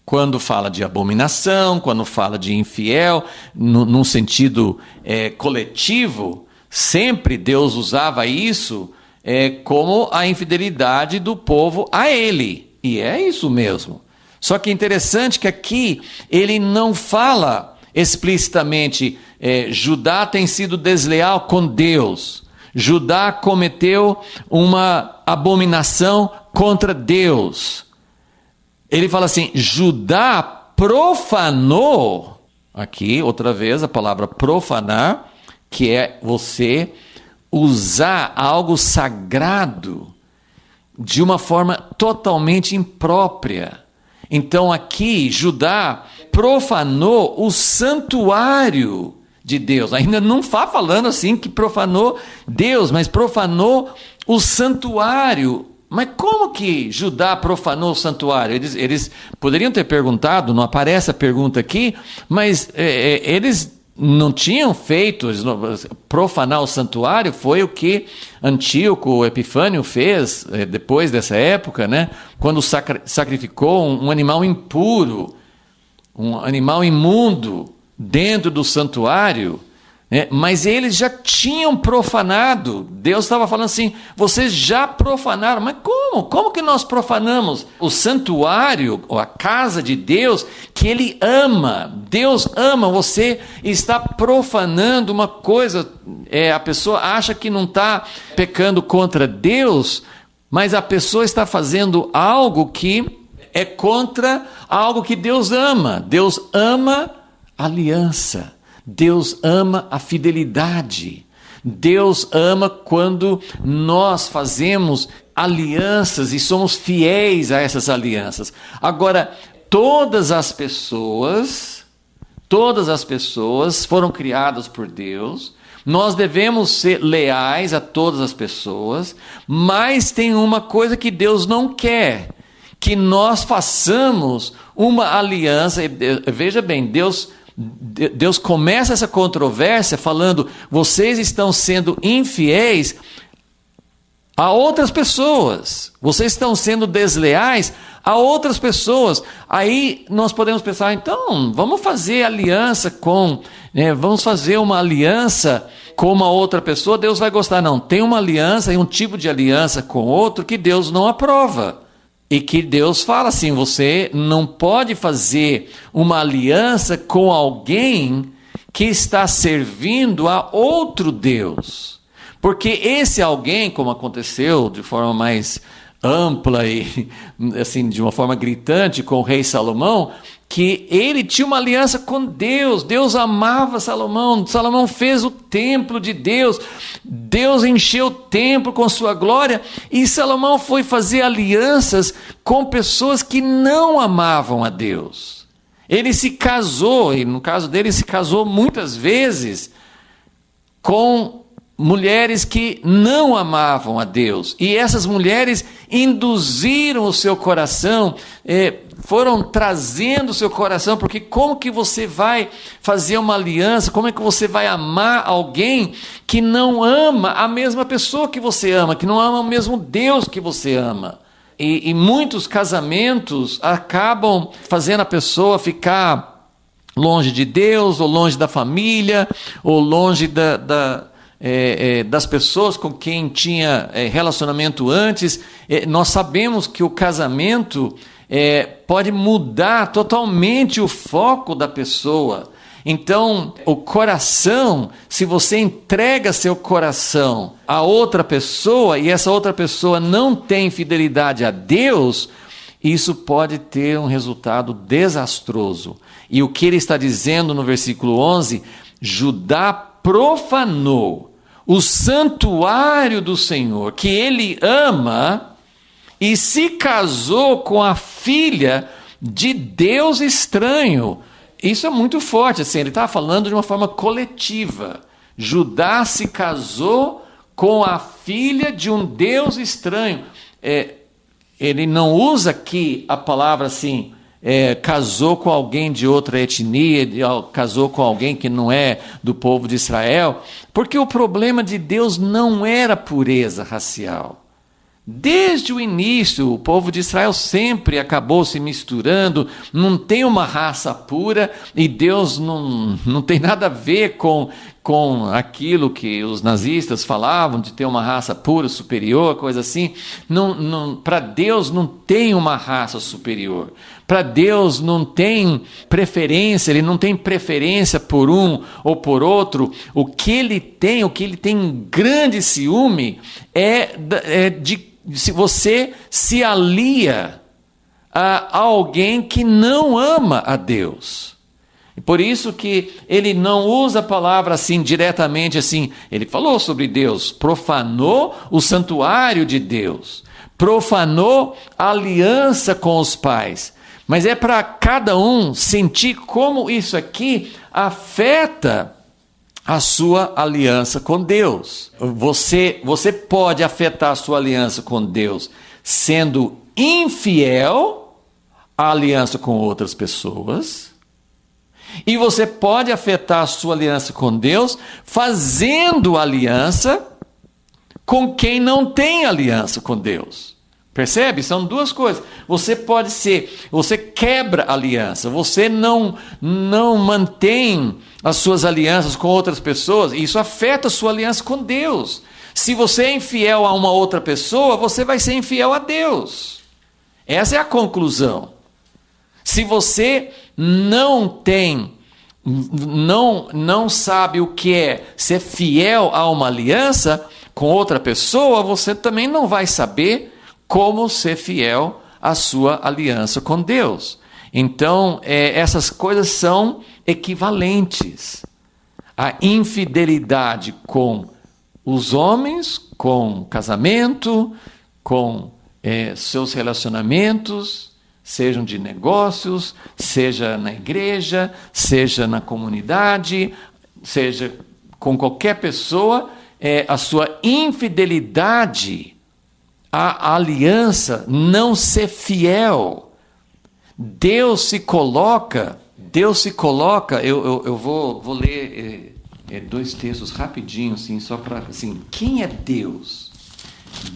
quando fala de abominação, quando fala de infiel, num sentido coletivo, sempre Deus usava isso como a infidelidade do povo a ele. E é isso mesmo. Só que é interessante que aqui ele não fala explicitamente Judá tem sido desleal com Deus. Judá cometeu uma abominação contra Deus. Ele fala assim, Judá profanou, aqui outra vez a palavra profanar, que é você usar algo sagrado de uma forma totalmente imprópria. Então aqui Judá profanou o santuário de Deus. Ainda não está falando assim que profanou Deus, mas profanou o santuário. Mas como que Judá profanou o santuário? Eles poderiam ter perguntado, não aparece a pergunta aqui, mas eles não tinham feito, profanar o santuário foi o que Antíoco Epifânio fez depois dessa época, né? Quando sacrificou um animal impuro, um animal imundo dentro do santuário, mas eles já tinham profanado. Deus estava falando assim, vocês já profanaram. Mas como? Como que nós profanamos o santuário, ou a casa de Deus, que Ele ama? Deus ama, você está profanando uma coisa. A pessoa acha que não está pecando contra Deus, mas a pessoa está fazendo algo que é contra algo que Deus ama. Deus ama aliança. Deus ama a fidelidade. Deus ama quando nós fazemos alianças e somos fiéis a essas alianças. Agora, todas as pessoas foram criadas por Deus. Nós devemos ser leais a todas as pessoas, mas tem uma coisa que Deus não quer, que nós façamos uma aliança. Veja bem, Deus começa essa controvérsia falando, vocês estão sendo infiéis a outras pessoas, vocês estão sendo desleais a outras pessoas. Aí nós podemos pensar, então, vamos fazer aliança vamos fazer uma aliança com uma outra pessoa, Deus vai gostar. Não, tem uma aliança e um tipo de aliança com outro que Deus não aprova. E que Deus fala assim, você não pode fazer uma aliança com alguém que está servindo a outro Deus. Porque esse alguém, como aconteceu de forma mais ampla e assim, de uma forma gritante com o rei Salomão, que ele tinha uma aliança com Deus. Deus amava Salomão. Salomão fez o templo de Deus. Deus encheu o templo com sua glória. E Salomão foi fazer alianças com pessoas que não amavam a Deus. Ele se casou, e no caso dele, se casou muitas vezes com mulheres que não amavam a Deus. E essas mulheres induziram o seu coração, foram trazendo o seu coração, porque como que você vai fazer uma aliança, como é que você vai amar alguém que não ama a mesma pessoa que você ama, que não ama o mesmo Deus que você ama? E muitos casamentos acabam fazendo a pessoa ficar longe de Deus, ou longe da família, ou longe das pessoas com quem tinha relacionamento antes. Nós sabemos que o casamento pode mudar totalmente o foco da pessoa. Então, o coração, se você entrega seu coração a outra pessoa e essa outra pessoa não tem fidelidade a Deus, isso pode ter um resultado desastroso. E o que ele está dizendo no versículo 11, Judá profanou o santuário do Senhor, que ele ama, e se casou com a filha de Deus estranho. Isso é muito forte, assim, ele está falando de uma forma coletiva. Judá se casou com a filha de um Deus estranho. Ele não usa aqui a palavra assim, casou com alguém de outra etnia, casou com alguém que não é do povo de Israel, porque o problema de Deus não era pureza racial. Desde o início, o povo de Israel sempre acabou se misturando, não tem uma raça pura, e Deus não tem nada a ver com aquilo que os nazistas falavam, de ter uma raça pura, superior, coisa assim. Para Deus não tem uma raça superior. Para Deus não tem preferência, Ele não tem preferência por um ou por outro. O que Ele tem grande ciúme é de se você se alia a alguém que não ama a Deus. E por isso que ele não usa a palavra assim diretamente assim. Ele falou sobre Deus, profanou o santuário de Deus, profanou a aliança com os pais. Mas é para cada um sentir como isso aqui afeta a sua aliança com Deus. Você pode afetar a sua aliança com Deus sendo infiel à aliança com outras pessoas. E você pode afetar a sua aliança com Deus fazendo aliança com quem não tem aliança com Deus. Percebe? São duas coisas. Você quebra a aliança, você não mantém as suas alianças com outras pessoas, e isso afeta a sua aliança com Deus. Se você é infiel a uma outra pessoa, você vai ser infiel a Deus. Essa é a conclusão. Se você não sabe o que é ser fiel a uma aliança com outra pessoa, você também não vai saber como ser fiel à sua aliança com Deus. Então, essas coisas são equivalentes. A infidelidade com os homens, com casamento, com seus relacionamentos, sejam de negócios, seja na igreja, seja na comunidade, seja com qualquer pessoa, a sua infidelidade à aliança, não ser fiel. Deus se coloca, eu vou ler dois textos rapidinho, assim, só para, assim, quem é Deus?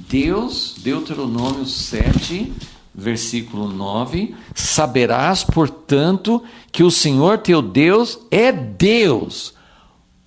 Deus, Deuteronômio 7, versículo 9, saberás, portanto, que o Senhor teu Deus é Deus,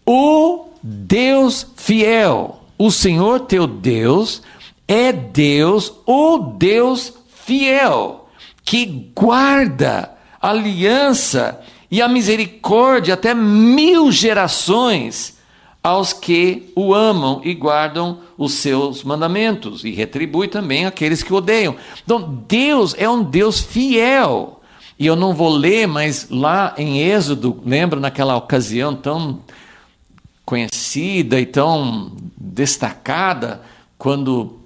o Deus fiel. O Senhor teu Deus é Deus, o Deus fiel, que guarda a aliança e a misericórdia até 1000 gerações aos que o amam e guardam os seus mandamentos, e retribui também aqueles que o odeiam. Então, Deus é um Deus fiel. E eu não vou ler, mas lá em Êxodo, lembra naquela ocasião tão conhecida e tão destacada, quando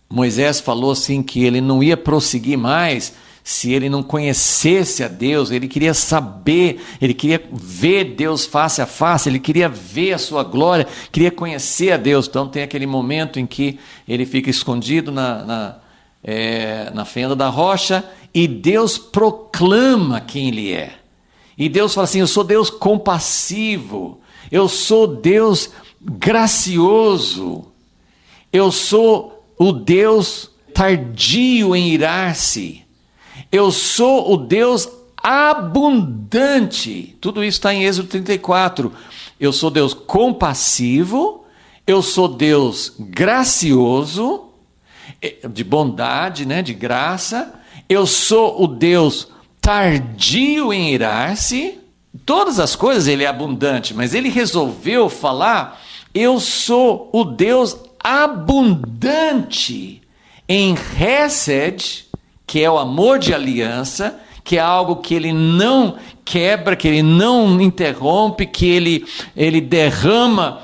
Moisés falou assim que ele não ia prosseguir mais se ele não conhecesse a Deus. Ele queria saber, ele queria ver Deus face a face, ele queria ver a sua glória, queria conhecer a Deus. Então tem aquele momento em que ele fica escondido na fenda da rocha e Deus proclama quem ele é. E Deus fala assim: eu sou Deus compassivo, eu sou Deus gracioso, eu sou o Deus tardio em irar-se, eu sou o Deus abundante. Tudo isso está em Êxodo 34. Eu sou Deus compassivo, eu sou Deus gracioso, de bondade, né, de graça, eu sou o Deus tardio em irar-se, todas as coisas ele é abundante, mas ele resolveu falar: eu sou o Deus abundante em Hesed, que é o amor de aliança, que é algo que ele não quebra, que ele não interrompe, que ele derrama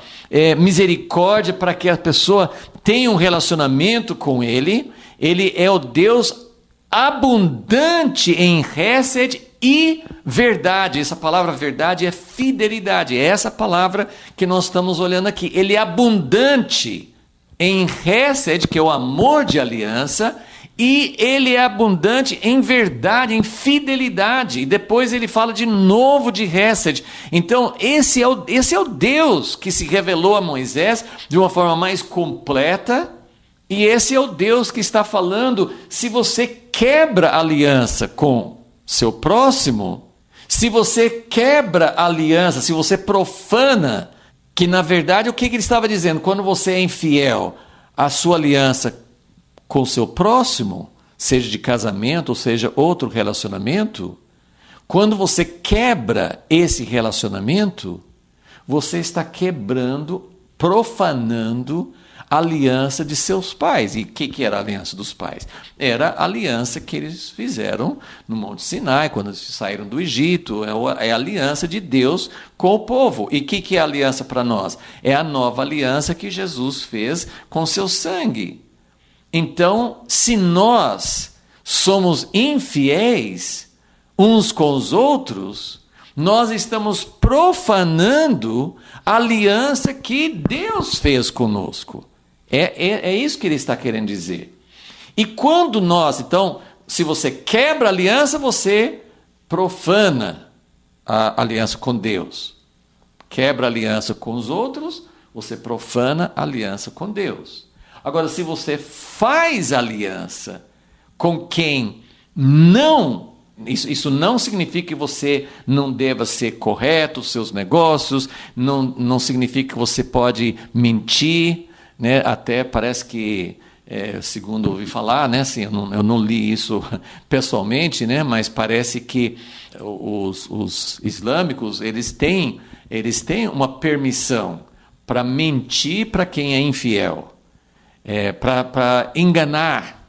misericórdia para que a pessoa tenha um relacionamento com ele. Ele é o Deus abundante em Hesed e verdade. Essa palavra verdade é fidelidade. É essa palavra que nós estamos olhando aqui. Ele é abundante em Hesed, que é o amor de aliança, e ele é abundante em verdade, em fidelidade. E depois ele fala de novo de Hesed. Então esse é o Deus que se revelou a Moisés de uma forma mais completa. E esse é o Deus que está falando: se você quebra a aliança com seu próximo, se você quebra a aliança, se você profana, que na verdade o que ele estava dizendo? Quando você é infiel à sua aliança com o seu próximo, seja de casamento ou seja outro relacionamento, quando você quebra esse relacionamento, você está quebrando, profanando a aliança de seus pais. E o que era a aliança dos pais? Era a aliança que eles fizeram no Monte Sinai, quando eles saíram do Egito. É a aliança de Deus com o povo. E o que é a aliança para nós? É a nova aliança que Jesus fez com seu sangue. Então, se nós somos infiéis uns com os outros, nós estamos profanando a aliança que Deus fez conosco. É isso que ele está querendo dizer. E quando nós, então, se você quebra a aliança, você profana a aliança com Deus. Quebra a aliança com os outros, você profana a aliança com Deus. Agora, se você faz aliança com quem não... Isso não significa que você não deva ser correto nos seus negócios, não significa que você pode mentir, né? Até parece que, segundo ouvi falar, né? Assim, eu não li isso pessoalmente, né? Mas parece que os islâmicos eles têm uma permissão para mentir para quem é infiel. Para enganar,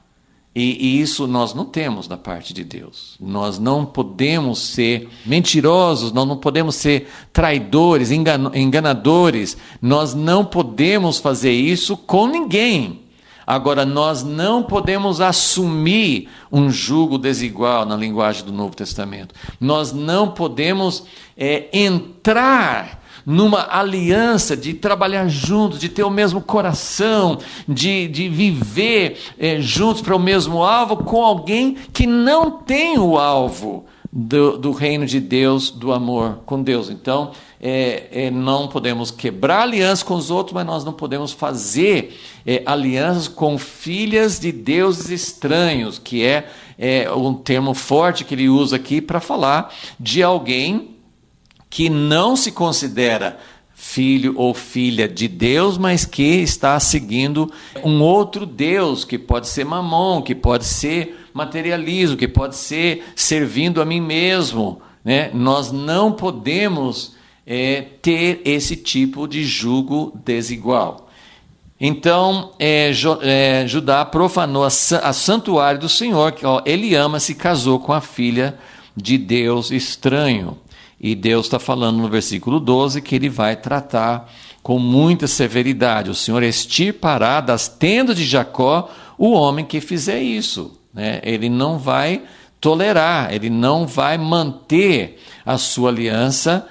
e isso nós não temos da parte de Deus. Nós não podemos ser mentirosos, nós não podemos ser traidores, enganadores, nós não podemos fazer isso com ninguém. Agora, nós não podemos assumir um jugo desigual na linguagem do Novo Testamento. Nós não podemos entrar numa aliança de trabalhar juntos, de ter o mesmo coração, de viver juntos para o mesmo alvo, com alguém que não tem o alvo do reino de Deus, do amor com Deus. Então, não podemos quebrar aliança com os outros, mas nós não podemos fazer alianças com filhas de deuses estranhos, que é um termo forte que ele usa aqui para falar de alguém que não se considera filho ou filha de Deus, mas que está seguindo um outro Deus, que pode ser Mamon, que pode ser materialismo, que pode ser servindo a mim mesmo, né? Nós não podemos ter esse tipo de jugo desigual. Então, Judá profanou a santuário do Senhor, que Eliama se casou com a filha de Deus estranho. E Deus está falando no versículo 12 que ele vai tratar com muita severidade. O Senhor extirpará das tendas de Jacó o homem que fizer isso, né? Ele não vai tolerar, ele não vai manter a sua aliança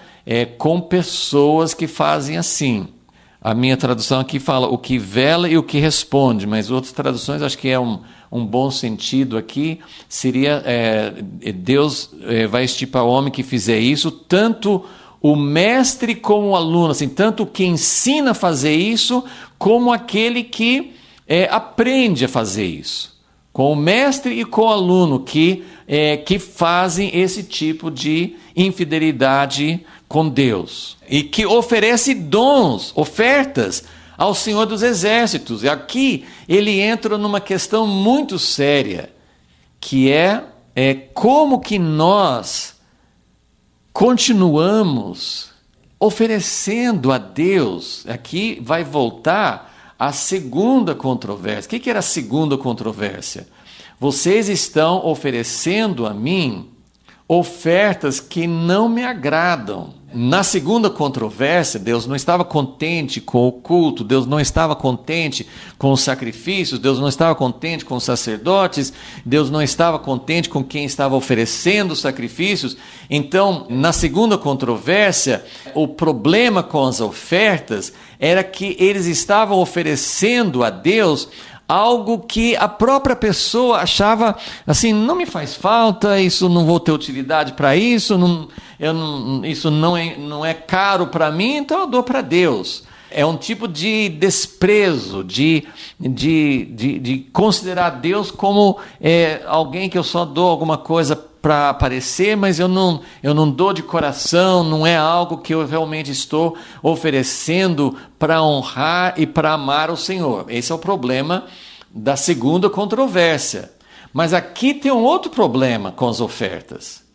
com pessoas que fazem assim. A minha tradução aqui fala o que vela e o que responde, mas outras traduções acho que é um bom sentido aqui, seria Deus vai estipar o homem que fizer isso, tanto o mestre como o aluno, assim, tanto o que ensina a fazer isso, como aquele que aprende a fazer isso. Com o mestre e com o aluno que fazem esse tipo de infidelidade com Deus. E que oferece dons, ofertas ao Senhor dos Exércitos. E aqui ele entra numa questão muito séria, que é como que nós continuamos oferecendo a Deus. Aqui vai voltar a segunda controvérsia. O que era a segunda controvérsia? Vocês estão oferecendo a mim ofertas que não me agradam. Na segunda controvérsia, Deus não estava contente com o culto, Deus não estava contente com os sacrifícios, Deus não estava contente com os sacerdotes, Deus não estava contente com quem estava oferecendo os sacrifícios. Então, na segunda controvérsia, o problema com as ofertas era que eles estavam oferecendo a Deus algo que a própria pessoa achava assim, não me faz falta, isso não vou ter utilidade para isso, isso não é caro para mim, então eu dou para Deus. É um tipo de desprezo, de considerar Deus como alguém que eu só dou alguma coisa para aparecer, mas eu não dou de coração, não é algo que eu realmente estou oferecendo para honrar e para amar o Senhor. Esse é o problema da segunda controvérsia. Mas aqui tem um outro problema com as ofertas.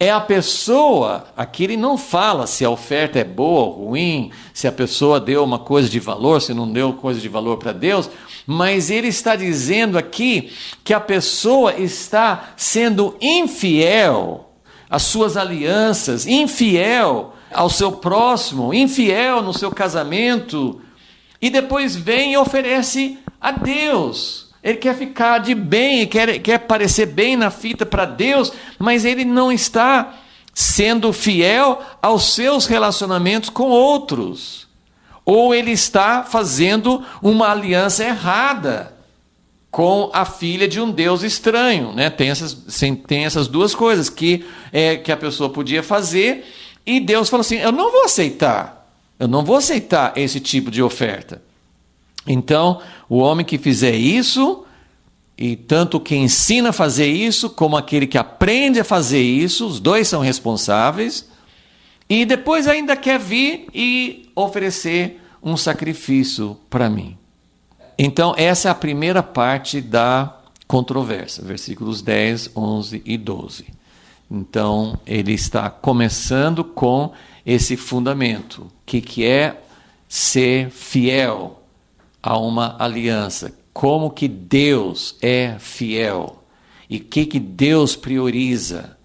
É a pessoa, aqui ele não fala se a oferta é boa ou ruim, se a pessoa deu uma coisa de valor, se não deu coisa de valor para Deus, mas ele está dizendo aqui que a pessoa está sendo infiel às suas alianças, infiel ao seu próximo, infiel no seu casamento, e depois vem e oferece a Deus. Ele quer ficar de bem, quer parecer bem na fita para Deus, mas ele não está sendo fiel aos seus relacionamentos com outros. Ou ele está fazendo uma aliança errada com a filha de um Deus estranho. Né? Tem essas duas coisas que a pessoa podia fazer, e Deus falou assim, eu não vou aceitar esse tipo de oferta. Então, o homem que fizer isso, e tanto quem ensina a fazer isso, como aquele que aprende a fazer isso, os dois são responsáveis, e depois ainda quer vir e oferecer um sacrifício para mim. Então, essa é a primeira parte da controvérsia, versículos 10, 11 e 12. Então, ele está começando com esse fundamento. O que é ser fiel a uma aliança? Como que Deus é fiel? E o que Deus prioriza?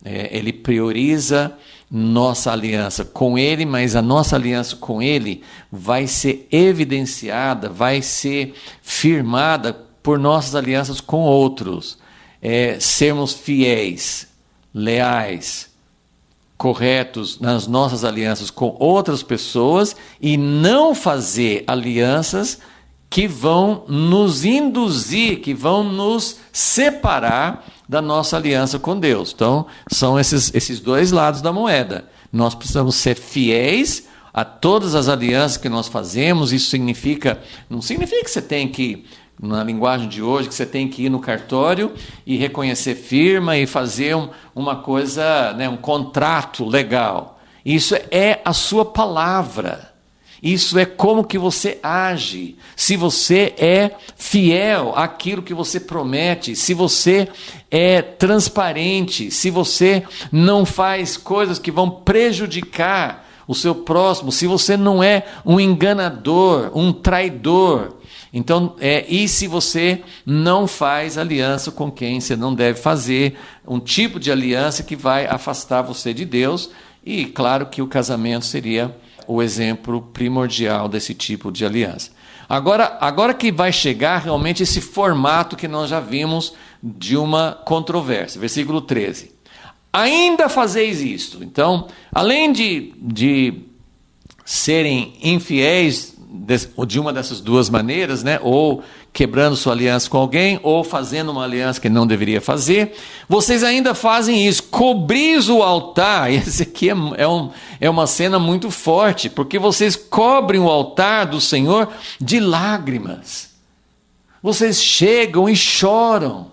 Ele prioriza nossa aliança com Ele, mas a nossa aliança com Ele vai ser evidenciada, vai ser firmada por nossas alianças com outros. Sermos fiéis, leais, corretos nas nossas alianças com outras pessoas e não fazer alianças que vão nos induzir, que vão nos separar da nossa aliança com Deus. Então, são esses dois lados da moeda. Nós precisamos ser fiéis a todas as alianças que nós fazemos. Isso não significa que você tem que, na linguagem de hoje, que você tem que ir no cartório e reconhecer firma e fazer uma coisa, né, um contrato legal. Isso é a sua palavra. Isso é como que você age. Se você é fiel àquilo que você promete, se você é transparente, se você não faz coisas que vão prejudicar o seu próximo, se você não é um enganador, um traidor. Então, e se você não faz aliança com quem você não deve fazer, um tipo de aliança que vai afastar você de Deus, e claro que o casamento seria o exemplo primordial desse tipo de aliança. Agora que vai chegar realmente esse formato que nós já vimos de uma controvérsia, versículo 13. Ainda fazeis isto. Então, além de serem infiéis de uma dessas duas maneiras, né? Ou quebrando sua aliança com alguém, ou fazendo uma aliança que não deveria fazer, vocês ainda fazem isso, cobris o altar. Esse aqui é uma cena muito forte, porque vocês cobrem o altar do Senhor de lágrimas. Vocês chegam e choram.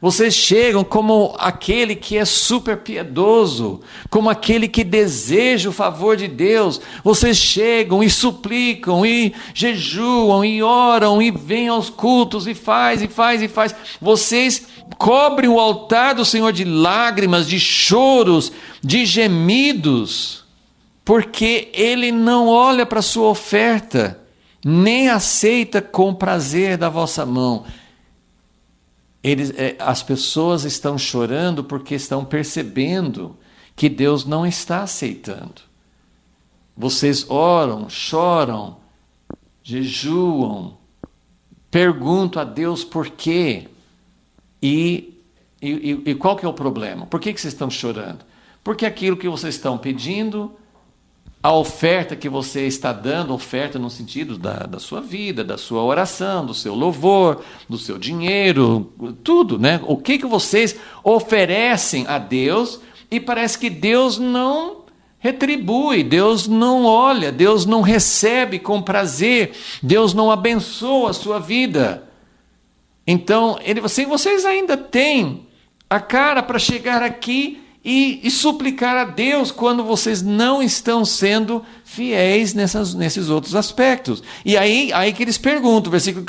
Vocês chegam como aquele que é super piedoso, como aquele que deseja o favor de Deus. Vocês chegam e suplicam, e jejuam, e oram, e vêm aos cultos, e faz. Vocês cobrem o altar do Senhor de lágrimas, de choros, de gemidos, porque Ele não olha para a sua oferta, nem aceita com prazer da vossa mão. As pessoas estão chorando porque estão percebendo que Deus não está aceitando. Vocês oram, choram, jejuam, perguntam a Deus por quê. E qual que é o problema? Por que vocês estão chorando? Porque aquilo que vocês estão pedindo, a oferta que você está dando, oferta no sentido da sua vida, da sua oração, do seu louvor, do seu dinheiro, tudo, né? O que vocês oferecem a Deus e parece que Deus não retribui, Deus não olha, Deus não recebe com prazer, Deus não abençoa a sua vida. Então, vocês ainda têm a cara para chegar aqui e suplicar a Deus quando vocês não estão sendo fiéis nesses outros aspectos. E aí que eles perguntam, versículo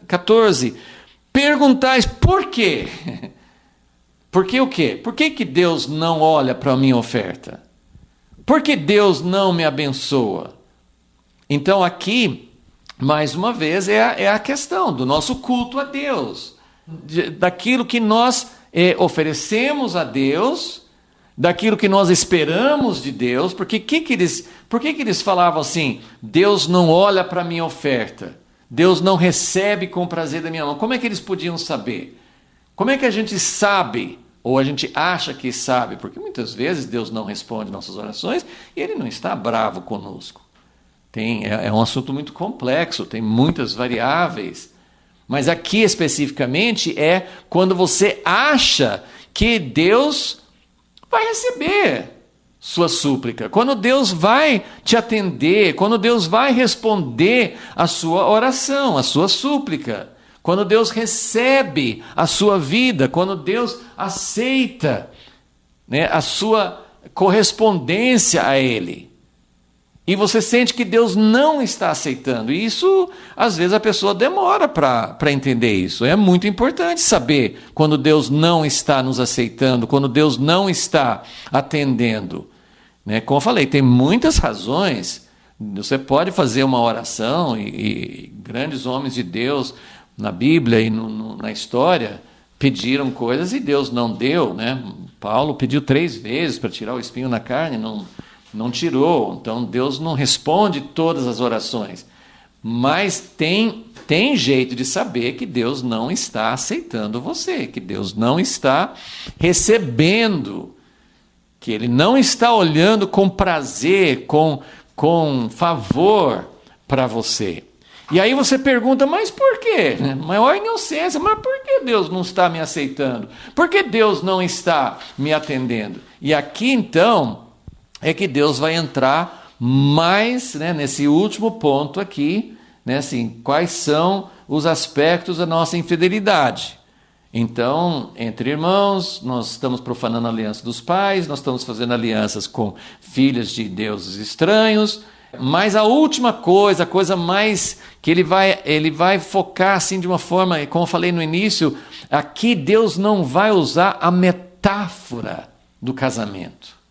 14, perguntais por quê? Por que o quê? Por que Deus não olha para a minha oferta? Por que Deus não me abençoa? Então aqui, mais uma vez, é a questão do nosso culto a Deus, daquilo que nós oferecemos a Deus, daquilo que nós esperamos de Deus. Porque por que eles falavam assim, Deus não olha para a minha oferta, Deus não recebe com prazer da minha mão? Como é que eles podiam saber? Como é que a gente sabe, ou a gente acha que sabe? Porque muitas vezes Deus não responde nossas orações e Ele não está bravo conosco. É um assunto muito complexo, tem muitas variáveis. Mas aqui especificamente é quando você acha que Deus vai receber sua súplica, quando Deus vai te atender, quando Deus vai responder a sua oração, a sua súplica, quando Deus recebe a sua vida, quando Deus aceita, né, a sua correspondência a Ele. E você sente que Deus não está aceitando. E isso, às vezes, a pessoa demora para entender isso. É muito importante saber quando Deus não está nos aceitando, quando Deus não está atendendo. Né? Como eu falei, tem muitas razões. Você pode fazer uma oração, e grandes homens de Deus na Bíblia e na história pediram coisas e Deus não deu. Né? Paulo pediu 3 vezes para tirar o espinho na carne, não tirou. Então Deus não responde todas as orações, mas tem jeito de saber que Deus não está aceitando você, que Deus não está recebendo, que Ele não está olhando com prazer, com favor para você. E aí você pergunta, mas por quê? Maior inocência, mas por que Deus não está me aceitando? Por que Deus não está me atendendo? E aqui então é que Deus vai entrar mais, né, nesse último ponto aqui, né, assim, quais são os aspectos da nossa infidelidade. Então, entre irmãos, nós estamos profanando a aliança dos pais, nós estamos fazendo alianças com filhas de deuses estranhos, mas a última coisa, a coisa mais que ele vai focar assim de uma forma, como eu falei no início, aqui Deus não vai usar a metáfora do casamento.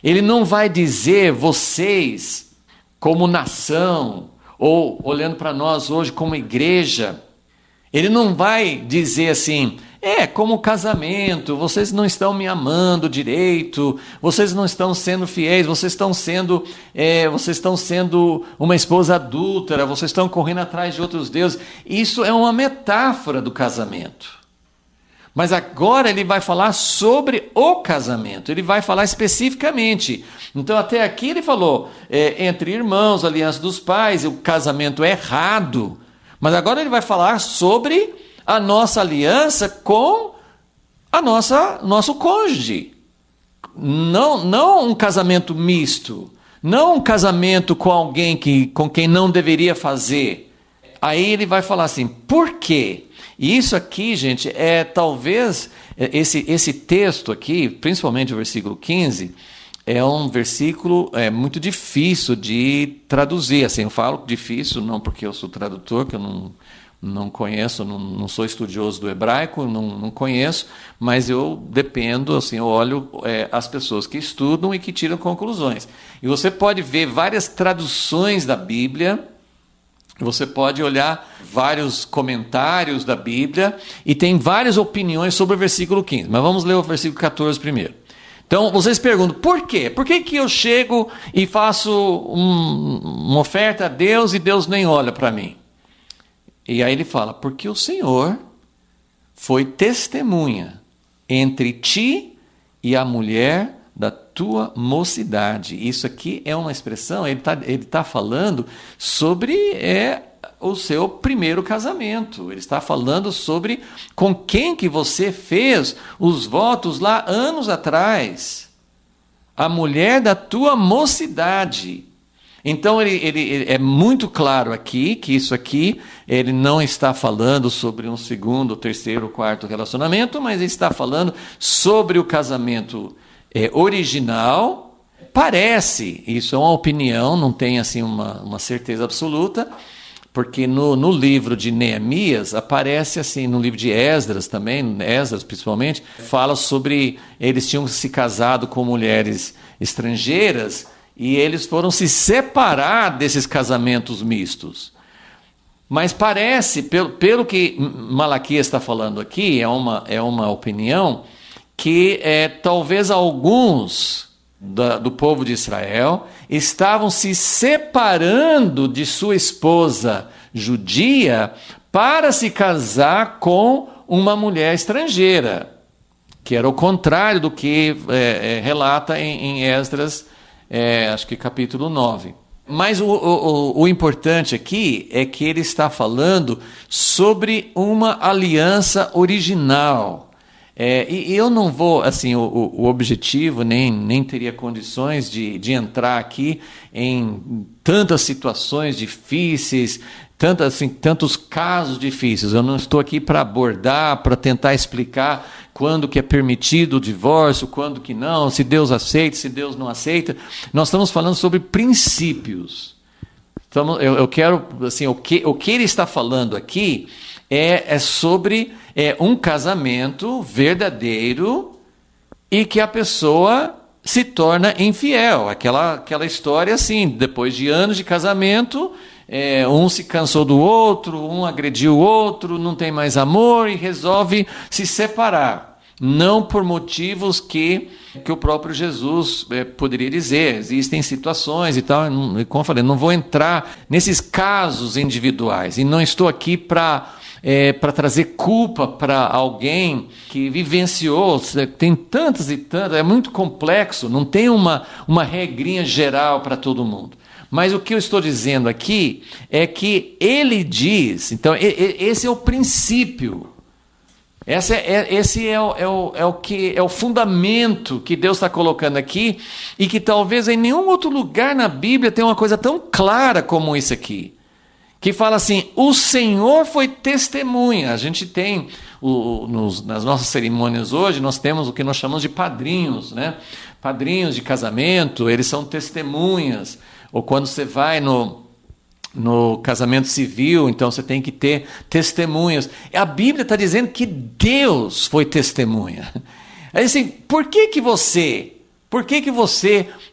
Ele não vai dizer vocês, como nação, ou olhando para nós hoje como igreja, ele não vai dizer assim, como casamento, vocês não estão me amando direito, vocês não estão sendo fiéis, vocês estão sendo uma esposa adúltera, vocês estão correndo atrás de outros deuses. Isso é uma metáfora do casamento. Mas agora ele vai falar sobre o casamento, ele vai falar especificamente. Então até aqui ele falou, entre irmãos, aliança dos pais, o casamento é errado. Mas agora ele vai falar sobre a nossa aliança com nosso cônjuge. Não um casamento misto, não um casamento com alguém com quem não deveria fazer. Aí ele vai falar assim, por quê? E isso aqui, gente, talvez esse texto aqui, principalmente o versículo 15, é um versículo muito difícil de traduzir. Assim, eu falo difícil não porque eu sou tradutor, que eu não conheço, não sou estudioso do hebraico, não conheço, mas eu dependo, assim, eu olho as pessoas que estudam e que tiram conclusões. E você pode ver várias traduções da Bíblia, você pode olhar vários comentários da Bíblia e tem várias opiniões sobre o versículo 15. Mas vamos ler o versículo 14 primeiro. Então, vocês perguntam, por quê? Por que que eu chego e faço uma oferta a Deus e Deus nem olha para mim? E aí ele fala, porque o Senhor foi testemunha entre ti e a mulher da tua mocidade. Isso aqui é uma expressão, ele tá falando sobre o seu primeiro casamento. Ele está falando sobre com quem que você fez os votos lá anos atrás. A mulher da tua mocidade. Então ele é muito claro aqui que isso aqui ele não está falando sobre um segundo, terceiro, quarto relacionamento, mas ele está falando sobre o casamento original. Parece, isso é uma opinião, não tem assim uma certeza absoluta, porque no livro de Neemias aparece assim, no livro de Esdras também, Esdras principalmente, fala sobre eles tinham se casado com mulheres estrangeiras e eles foram se separar desses casamentos mistos. Mas parece, pelo que Malaquias está falando aqui, é uma opinião, que talvez alguns do povo de Israel estavam se separando de sua esposa judia para se casar com uma mulher estrangeira, que era o contrário do que relata em Esdras, acho que capítulo 9. Mas o importante aqui é que ele está falando sobre uma aliança original. E eu não vou, assim, o objetivo, nem teria condições de entrar aqui em tantas situações difíceis, tantos casos difíceis. Eu não estou aqui para abordar, para tentar explicar quando que é permitido o divórcio, quando que não, se Deus aceita, se Deus não aceita. Nós estamos falando sobre princípios. Então, eu quero, assim, o que ele está falando aqui é sobre um casamento verdadeiro e que a pessoa se torna infiel. Aquela história assim, depois de anos de casamento, um se cansou do outro, um agrediu o outro, não tem mais amor e resolve se separar. Não por motivos que o próprio Jesus poderia dizer. Existem situações e tal, como eu falei, não vou entrar nesses casos individuais e não estou aqui para trazer culpa para alguém que vivenciou, tem tantas e tantas, é muito complexo, não tem uma regrinha geral para todo mundo. Mas o que eu estou dizendo aqui é que ele diz, então esse é o princípio, esse é o fundamento que Deus está colocando aqui e que talvez em nenhum outro lugar na Bíblia tenha uma coisa tão clara como isso aqui. Que fala assim, o Senhor foi testemunha. A gente tem, nas nossas cerimônias hoje, nós temos o que nós chamamos de padrinhos, né? Padrinhos de casamento, eles são testemunhas. Ou quando você vai no casamento civil, então você tem que ter testemunhas. A Bíblia está dizendo que Deus foi testemunha. Aí assim, por que você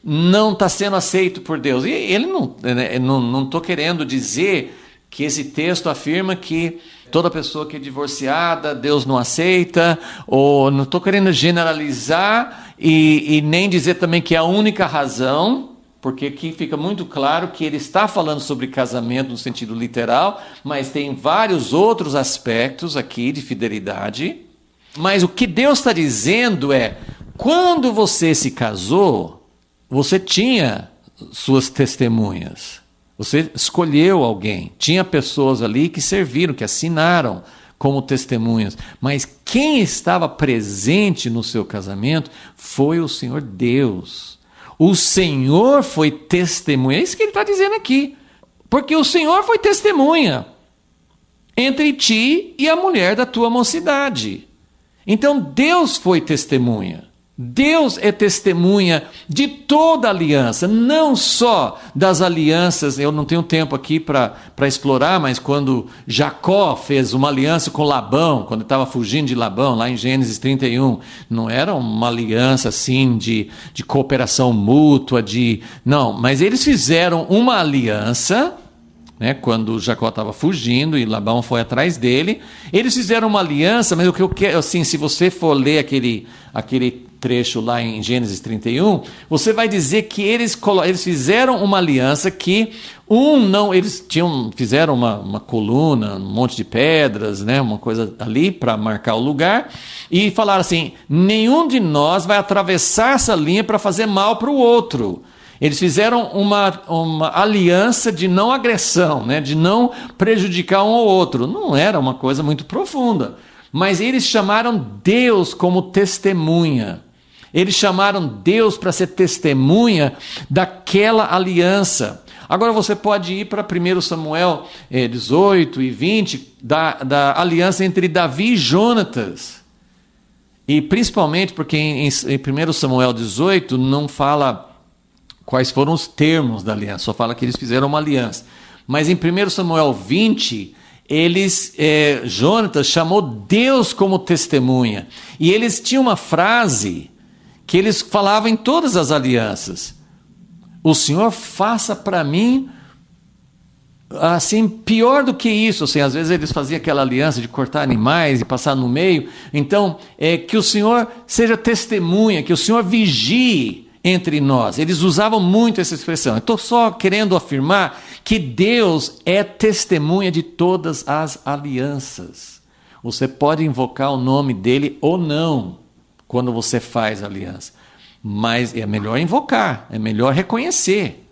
não está sendo aceito por Deus? E ele não estou querendo dizer que esse texto afirma que toda pessoa que é divorciada, Deus não aceita, ou não estou querendo generalizar e nem dizer também que é a única razão, porque aqui fica muito claro que ele está falando sobre casamento no sentido literal, mas tem vários outros aspectos aqui de fidelidade. Mas o que Deus está dizendo é, quando você se casou, você tinha suas testemunhas. Você escolheu alguém. Tinha pessoas ali que serviram, que assinaram como testemunhas. Mas quem estava presente no seu casamento foi o Senhor Deus. O Senhor foi testemunha. É isso que ele está dizendo aqui. Porque o Senhor foi testemunha. entre ti e a mulher da tua mocidade. Então Deus foi testemunha. Deus é testemunha de toda a aliança, não só das alianças. Eu não tenho tempo aqui para explorar, mas quando Jacó fez uma aliança com Labão, quando estava fugindo de Labão, lá em Gênesis 31, não era uma aliança assim de cooperação mútua, não, mas eles fizeram uma aliança, né, quando Jacó estava fugindo e Labão foi atrás dele. Eles fizeram uma aliança, mas o que eu quero, assim, se você for ler aquele trecho lá em Gênesis 31, você vai dizer que eles fizeram uma aliança que eles fizeram uma coluna, um monte de pedras, né, uma coisa ali para marcar o lugar, e falaram assim: nenhum de nós vai atravessar essa linha para fazer mal para o outro. Eles fizeram uma aliança de não agressão, né, de não prejudicar um ao outro. Não era uma coisa muito profunda, mas eles chamaram Deus como testemunha. Eles chamaram Deus para ser testemunha daquela aliança. Agora você pode ir para 1 Samuel 18 e 20, da aliança entre Davi e Jonatas. E principalmente porque em 1 Samuel 18 não fala quais foram os termos da aliança, só fala que eles fizeram uma aliança. Mas em 1 Samuel 20, Jonatas chamou Deus como testemunha. E eles tinham uma frase que eles falavam em todas as alianças: o Senhor faça para mim assim, pior do que isso. Assim, às vezes eles faziam aquela aliança de cortar animais e passar no meio. Então, que o Senhor seja testemunha, que o Senhor vigie entre nós. Eles usavam muito essa expressão. Eu estou só querendo afirmar que Deus é testemunha de todas as alianças. Você pode invocar o nome dele ou não quando você faz aliança, mas é melhor invocar, é melhor reconhecer,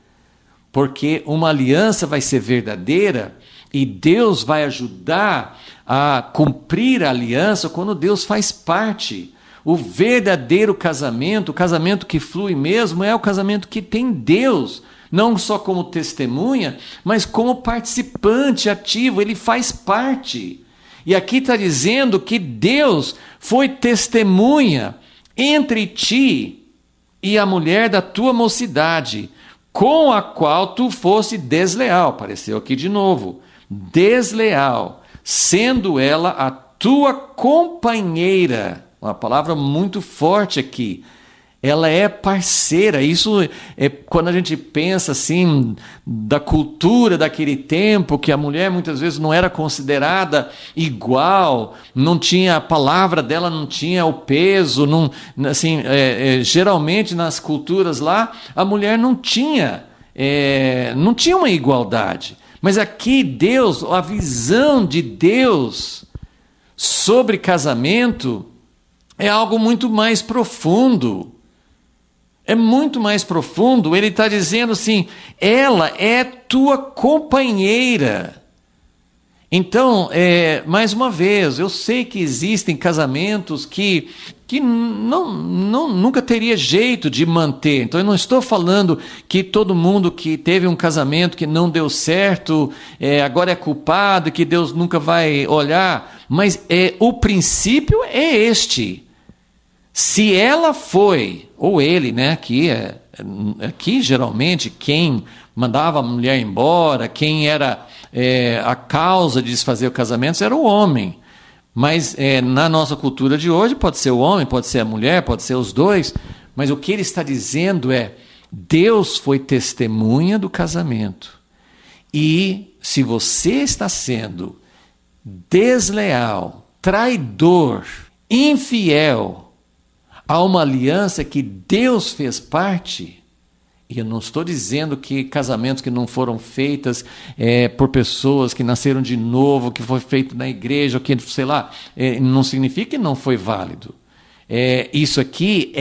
porque uma aliança vai ser verdadeira e Deus vai ajudar a cumprir a aliança quando Deus faz parte. O verdadeiro casamento, o casamento que flui mesmo, é o casamento que tem Deus, não só como testemunha, mas como participante ativo. Ele faz parte. E aqui está dizendo que Deus foi testemunha entre ti e a mulher da tua mocidade, com a qual tu foste desleal. Apareceu aqui de novo. Desleal, sendo ela a tua companheira. Uma palavra muito forte aqui. Ela é parceira. Isso é quando a gente pensa assim da cultura daquele tempo, que a mulher muitas vezes não era considerada igual, não tinha a palavra dela, não tinha o peso, não, assim, geralmente nas culturas lá a mulher não tinha uma igualdade. Mas aqui Deus, a visão de Deus sobre casamento é algo muito mais profundo. É muito mais profundo. Ele está dizendo assim: ela é tua companheira. Então, mais uma vez, eu sei que existem casamentos que nunca teria jeito de manter. Então, eu não estou falando que todo mundo que teve um casamento que não deu certo, agora é culpado, que Deus nunca vai olhar. Mas o princípio é este. Se ela foi, ou ele, né, aqui geralmente quem mandava a mulher embora, quem era a causa de desfazer o casamento era o homem. Mas na nossa cultura de hoje pode ser o homem, pode ser a mulher, pode ser os dois. Mas o que ele está dizendo é: Deus foi testemunha do casamento. E se você está sendo desleal, traidor, infiel há uma aliança que Deus fez parte, e eu não estou dizendo que casamentos que não foram feitos por pessoas que nasceram de novo, que foi feito na igreja, ou que, sei lá, não significa que não foi válido. Isso aqui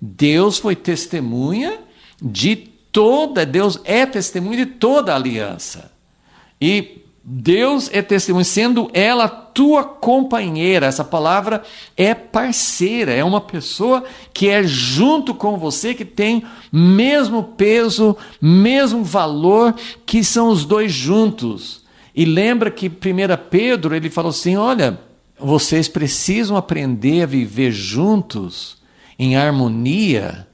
Deus foi testemunha de toda, Deus é testemunha de toda a aliança. E Deus é testemunha, sendo ela tua companheira. Essa palavra é parceira, é uma pessoa que é junto com você, que tem mesmo peso, mesmo valor, que são os dois juntos. E lembra que 1 Pedro, ele falou assim, olha, vocês precisam aprender a viver juntos, em harmonia,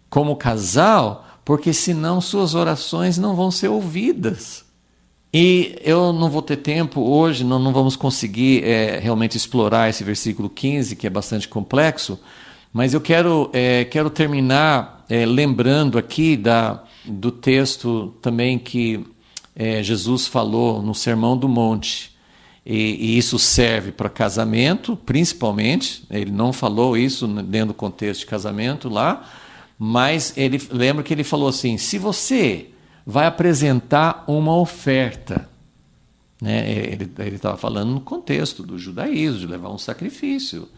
como casal, porque senão suas orações não vão ser ouvidas. E eu não vou ter tempo hoje, não vamos conseguir realmente explorar esse versículo 15, que é bastante complexo, mas eu quero terminar lembrando aqui do texto também que Jesus falou no Sermão do Monte. E isso serve para casamento, principalmente. Ele não falou isso dentro do contexto de casamento lá, mas lembra que ele falou assim, se você vai apresentar uma oferta, né? Ele estava falando no contexto do judaísmo, de levar um sacrifício,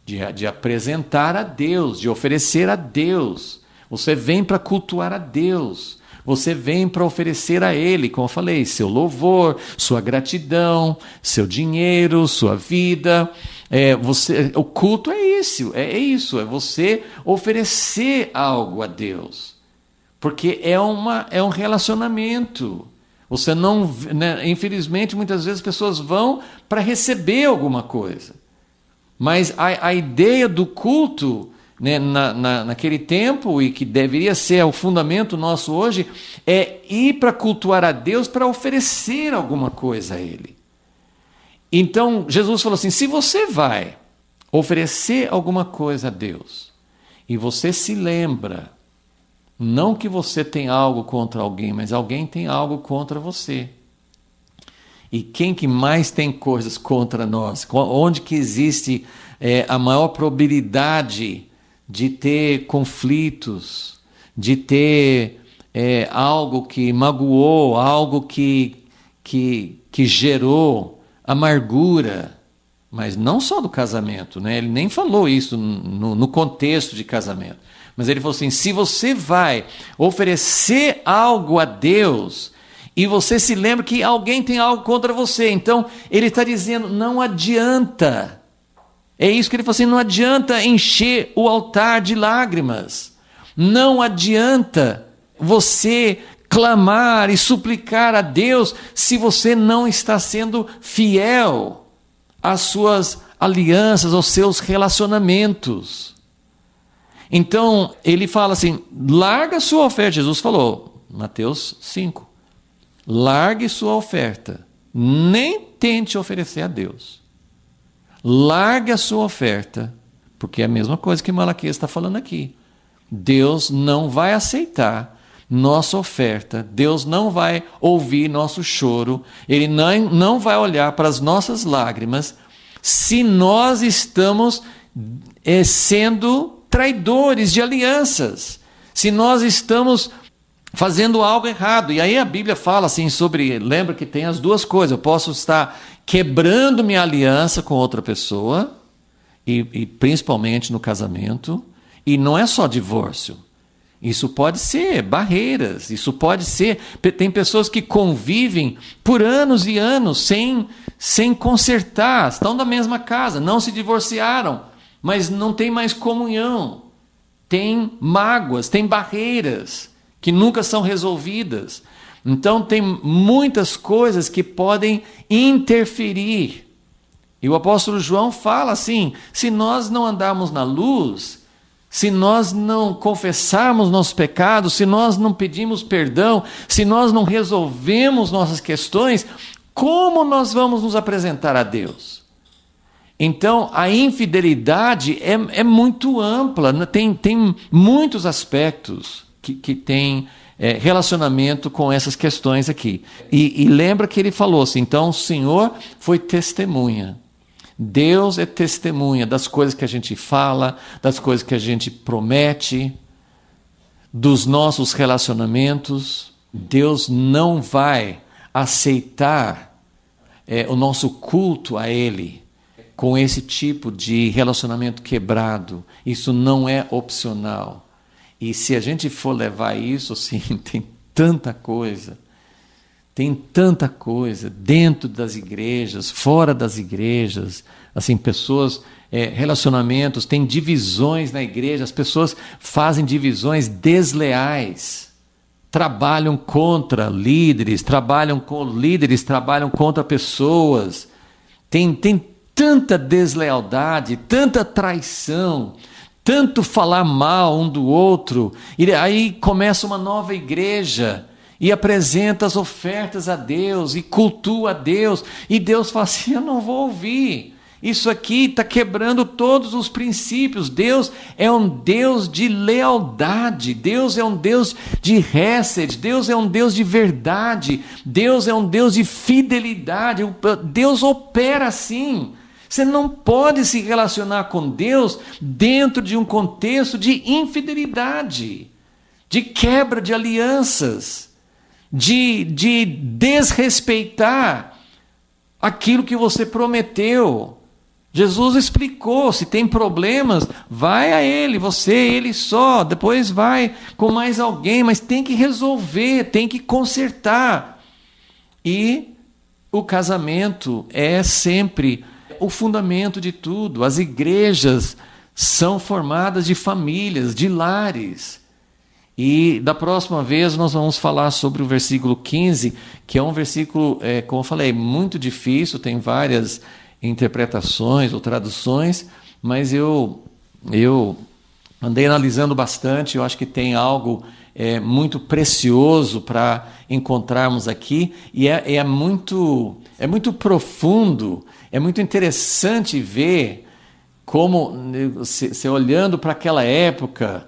de apresentar a Deus, de oferecer a Deus. Você vem para cultuar a Deus, você vem para oferecer a Ele, como eu falei, seu louvor, sua gratidão, seu dinheiro, sua vida. O culto é isso, é você oferecer algo a Deus. Porque é um relacionamento. Você não, né, infelizmente, muitas vezes as pessoas vão para receber alguma coisa. Mas a ideia do culto, né, naquele tempo, e que deveria ser o fundamento nosso hoje, é ir para cultuar a Deus para oferecer alguma coisa a Ele. Então, Jesus falou assim, se você vai oferecer alguma coisa a Deus, e você se lembra, não que você tem algo contra alguém, mas alguém tem algo contra você. E quem que mais tem coisas contra nós? Onde que existe a maior probabilidade de ter conflitos, de ter algo que magoou, algo que gerou amargura? Mas não só do casamento, né? Ele nem falou isso no contexto de casamento. Mas ele falou assim, se você vai oferecer algo a Deus e você se lembra que alguém tem algo contra você, então ele está dizendo, não adianta. É isso que ele falou assim, não adianta encher o altar de lágrimas. Não adianta você clamar e suplicar a Deus se você não está sendo fiel às suas alianças, aos seus relacionamentos. Então, ele fala assim, larga sua oferta. Jesus falou, Mateus 5, largue sua oferta, nem tente oferecer a Deus. Largue a sua oferta, porque é a mesma coisa que Malaquias está falando aqui. Deus não vai aceitar nossa oferta, Deus não vai ouvir nosso choro, Ele não vai olhar para as nossas lágrimas, se nós estamos sendo traidores de alianças, se nós estamos fazendo algo errado. E aí a Bíblia fala assim lembra que tem as duas coisas, eu posso estar quebrando minha aliança com outra pessoa, e principalmente no casamento, e não é só divórcio, isso pode ser barreiras, isso pode ser, tem pessoas que convivem por anos e anos sem consertar, estão na mesma casa, não se divorciaram, mas não tem mais comunhão, tem mágoas, tem barreiras que nunca são resolvidas. Então tem muitas coisas que podem interferir. E o apóstolo João fala assim, se nós não andarmos na luz, se nós não confessarmos nossos pecados, se nós não pedimos perdão, se nós não resolvemos nossas questões, como nós vamos nos apresentar a Deus? Então, a infidelidade é muito ampla, tem muitos aspectos que tem relacionamento com essas questões aqui. E lembra que ele falou assim, então o Senhor foi testemunha. Deus é testemunha das coisas que a gente fala, das coisas que a gente promete, dos nossos relacionamentos. Deus não vai aceitar o nosso culto a Ele com esse tipo de relacionamento quebrado. Isso não é opcional. E se a gente for levar isso, assim, tem tanta coisa dentro das igrejas, fora das igrejas, assim, pessoas, relacionamentos, tem divisões na igreja, as pessoas fazem divisões desleais, trabalham contra líderes, trabalham contra pessoas. Tem tanta deslealdade, tanta traição, tanto falar mal um do outro. E aí começa uma nova igreja e apresenta as ofertas a Deus e cultua a Deus. E Deus fala assim: eu não vou ouvir. Isso aqui está quebrando todos os princípios. Deus é um Deus de lealdade. Deus é um Deus de hesed. Deus é um Deus de verdade. Deus é um Deus de fidelidade. Deus opera assim. Você não pode se relacionar com Deus dentro de um contexto de infidelidade, de quebra de alianças, de desrespeitar aquilo que você prometeu. Jesus explicou: se tem problemas, vai a Ele, ele só, depois vai com mais alguém, mas tem que resolver, tem que consertar. E o casamento é sempre o fundamento de tudo. As igrejas são formadas de famílias, de lares. E da próxima vez nós vamos falar sobre o versículo 15, que é um versículo, como eu falei, muito difícil, tem várias interpretações ou traduções, mas eu andei analisando bastante. Eu acho que tem algo muito precioso para encontrarmos aqui, e é muito profundo, é muito interessante ver como, se olhando para aquela época,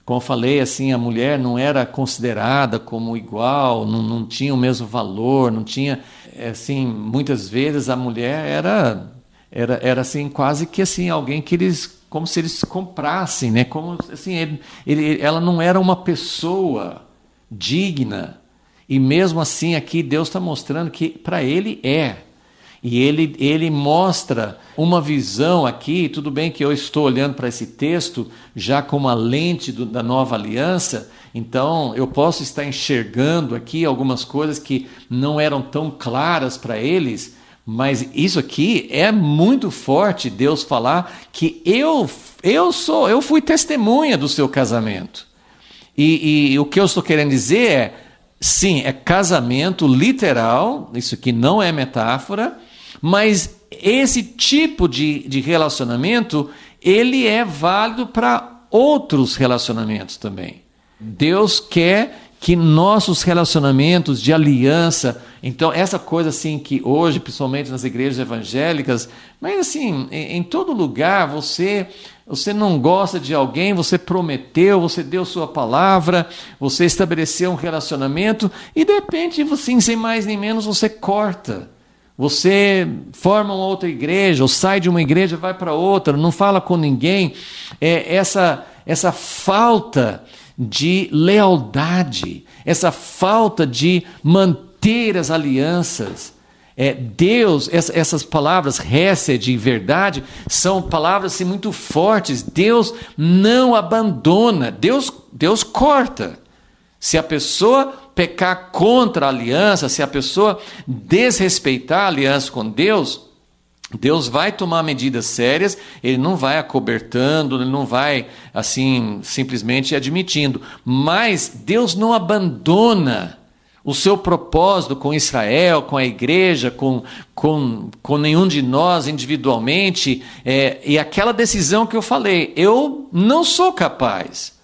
como eu falei, assim, a mulher não era considerada como igual, não tinha o mesmo valor, não tinha, assim, muitas vezes a mulher era assim, quase que assim, alguém que como se eles comprassem, né? Como assim, ela não era uma pessoa digna. E mesmo assim aqui Deus está mostrando que para ele é. E ele mostra uma visão aqui. Tudo bem que eu estou olhando para esse texto já com uma lente da nova aliança, então eu posso estar enxergando aqui algumas coisas que não eram tão claras para eles, mas isso aqui é muito forte, Deus falar que eu fui testemunha do seu casamento. E o que eu estou querendo dizer é, sim, é casamento literal, isso aqui não é metáfora, mas esse tipo de relacionamento, ele é válido para outros relacionamentos também. Deus quer que nossos relacionamentos de aliança, então essa coisa assim que hoje, principalmente nas igrejas evangélicas, mas assim, em todo lugar, você não gosta de alguém, você prometeu, você deu sua palavra, você estabeleceu um relacionamento e de repente, assim, sem mais nem menos, você corta. Você forma uma outra igreja, ou sai de uma igreja e vai para outra, não fala com ninguém. Essa falta de lealdade, essa falta de manter as alianças. Deus, essas palavras, hesed e verdade, são palavras assim, muito fortes. Deus não abandona, Deus corta. Se a pessoa pecar contra a aliança, se a pessoa desrespeitar a aliança com Deus, Deus vai tomar medidas sérias, ele não vai acobertando, ele não vai assim simplesmente admitindo, mas Deus não abandona o seu propósito com Israel, com a igreja, com nenhum de nós individualmente, e aquela decisão que eu falei, eu não sou capaz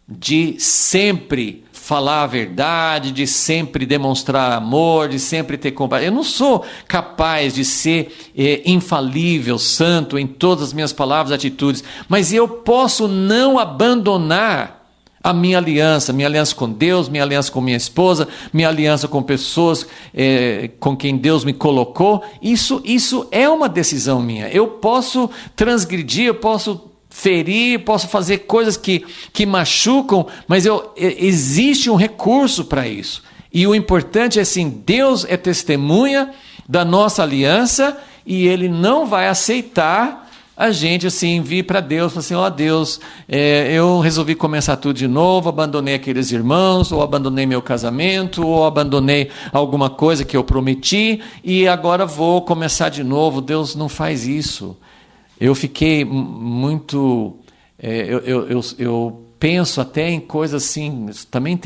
de sempre falar a verdade, de sempre demonstrar amor, de sempre ter compaixão. Eu não sou capaz de ser infalível, santo em todas as minhas palavras e atitudes, mas eu posso não abandonar a minha aliança com Deus, minha aliança com minha esposa, minha aliança com pessoas com quem Deus me colocou. Isso é uma decisão minha. Eu posso transgredir, eu posso ferir, posso fazer coisas que machucam, mas existe um recurso para isso. E o importante é assim, Deus é testemunha da nossa aliança e Ele não vai aceitar a gente assim vir para Deus, assim, ó Deus, eu resolvi começar tudo de novo, abandonei aqueles irmãos, ou abandonei meu casamento, ou abandonei alguma coisa que eu prometi e agora vou começar de novo. Deus não faz isso. Eu fiquei muito... Eu penso até em coisas assim, também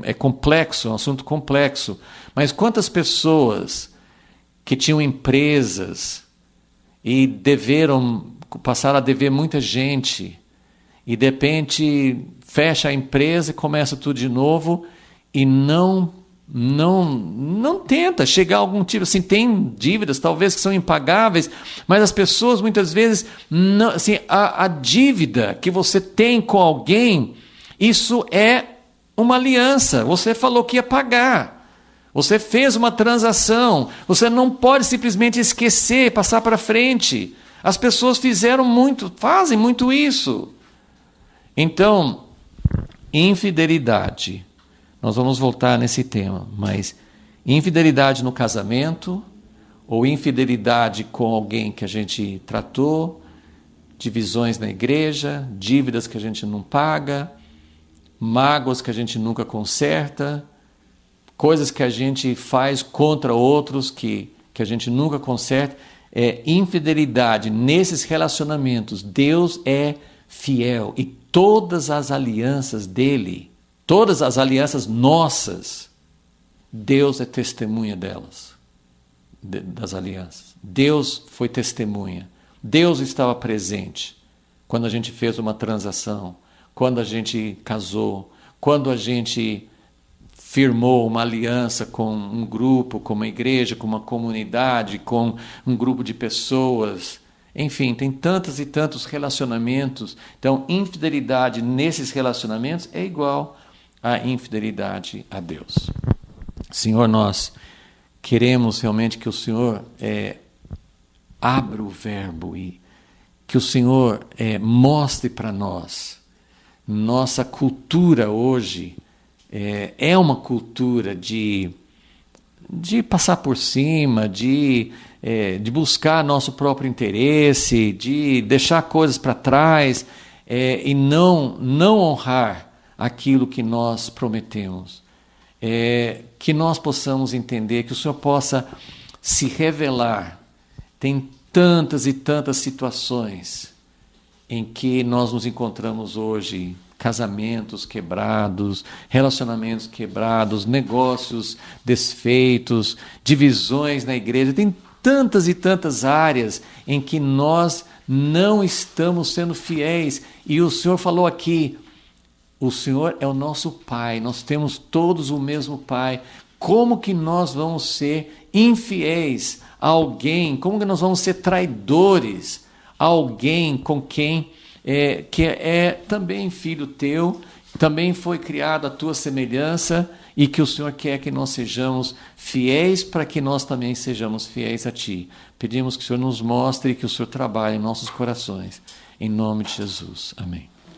é complexo, é um assunto complexo, mas quantas pessoas que tinham empresas e passaram a dever muita gente, e de repente fecha a empresa e começa tudo de novo, e não tenta chegar a algum tipo, assim, tem dívidas talvez que são impagáveis, mas as pessoas muitas vezes, não, assim, a dívida que você tem com alguém, isso é uma aliança, você falou que ia pagar, você fez uma transação, você não pode simplesmente esquecer, passar para frente. As pessoas fazem muito isso. Então, infidelidade. Nós vamos voltar nesse tema, mas infidelidade no casamento, ou infidelidade com alguém que a gente tratou, divisões na igreja, dívidas que a gente não paga, mágoas que a gente nunca conserta, coisas que a gente faz contra outros que a gente nunca conserta, infidelidade nesses relacionamentos. Deus é fiel e todas as alianças dele, todas as alianças nossas, Deus é testemunha delas, das alianças. Deus foi testemunha. Deus estava presente quando a gente fez uma transação, quando a gente casou, quando a gente firmou uma aliança com um grupo, com uma igreja, com uma comunidade, com um grupo de pessoas. Enfim, tem tantos e tantos relacionamentos. Então, infidelidade nesses relacionamentos é igual a infidelidade a Deus. Senhor, nós queremos realmente que o Senhor abra o verbo e que o Senhor mostre para nós. Nossa cultura hoje é uma cultura de passar por cima, de buscar nosso próprio interesse, de deixar coisas para trás e não honrar aquilo que nós prometemos. Que nós possamos entender, que o Senhor possa se revelar. Tem tantas e tantas situações em que nós nos encontramos hoje, casamentos quebrados, relacionamentos quebrados, negócios desfeitos, divisões na igreja. Tem tantas e tantas áreas em que nós não estamos sendo fiéis. E o Senhor falou aqui, o Senhor é o nosso Pai, nós temos todos o mesmo Pai. Como que nós vamos ser infiéis a alguém? Como que nós vamos ser traidores a alguém com quem que é também filho teu, também foi criado à tua semelhança, e que o Senhor quer que nós sejamos fiéis para que nós também sejamos fiéis a Ti. Pedimos que o Senhor nos mostre e que o Senhor trabalhe em nossos corações. Em nome de Jesus. Amém.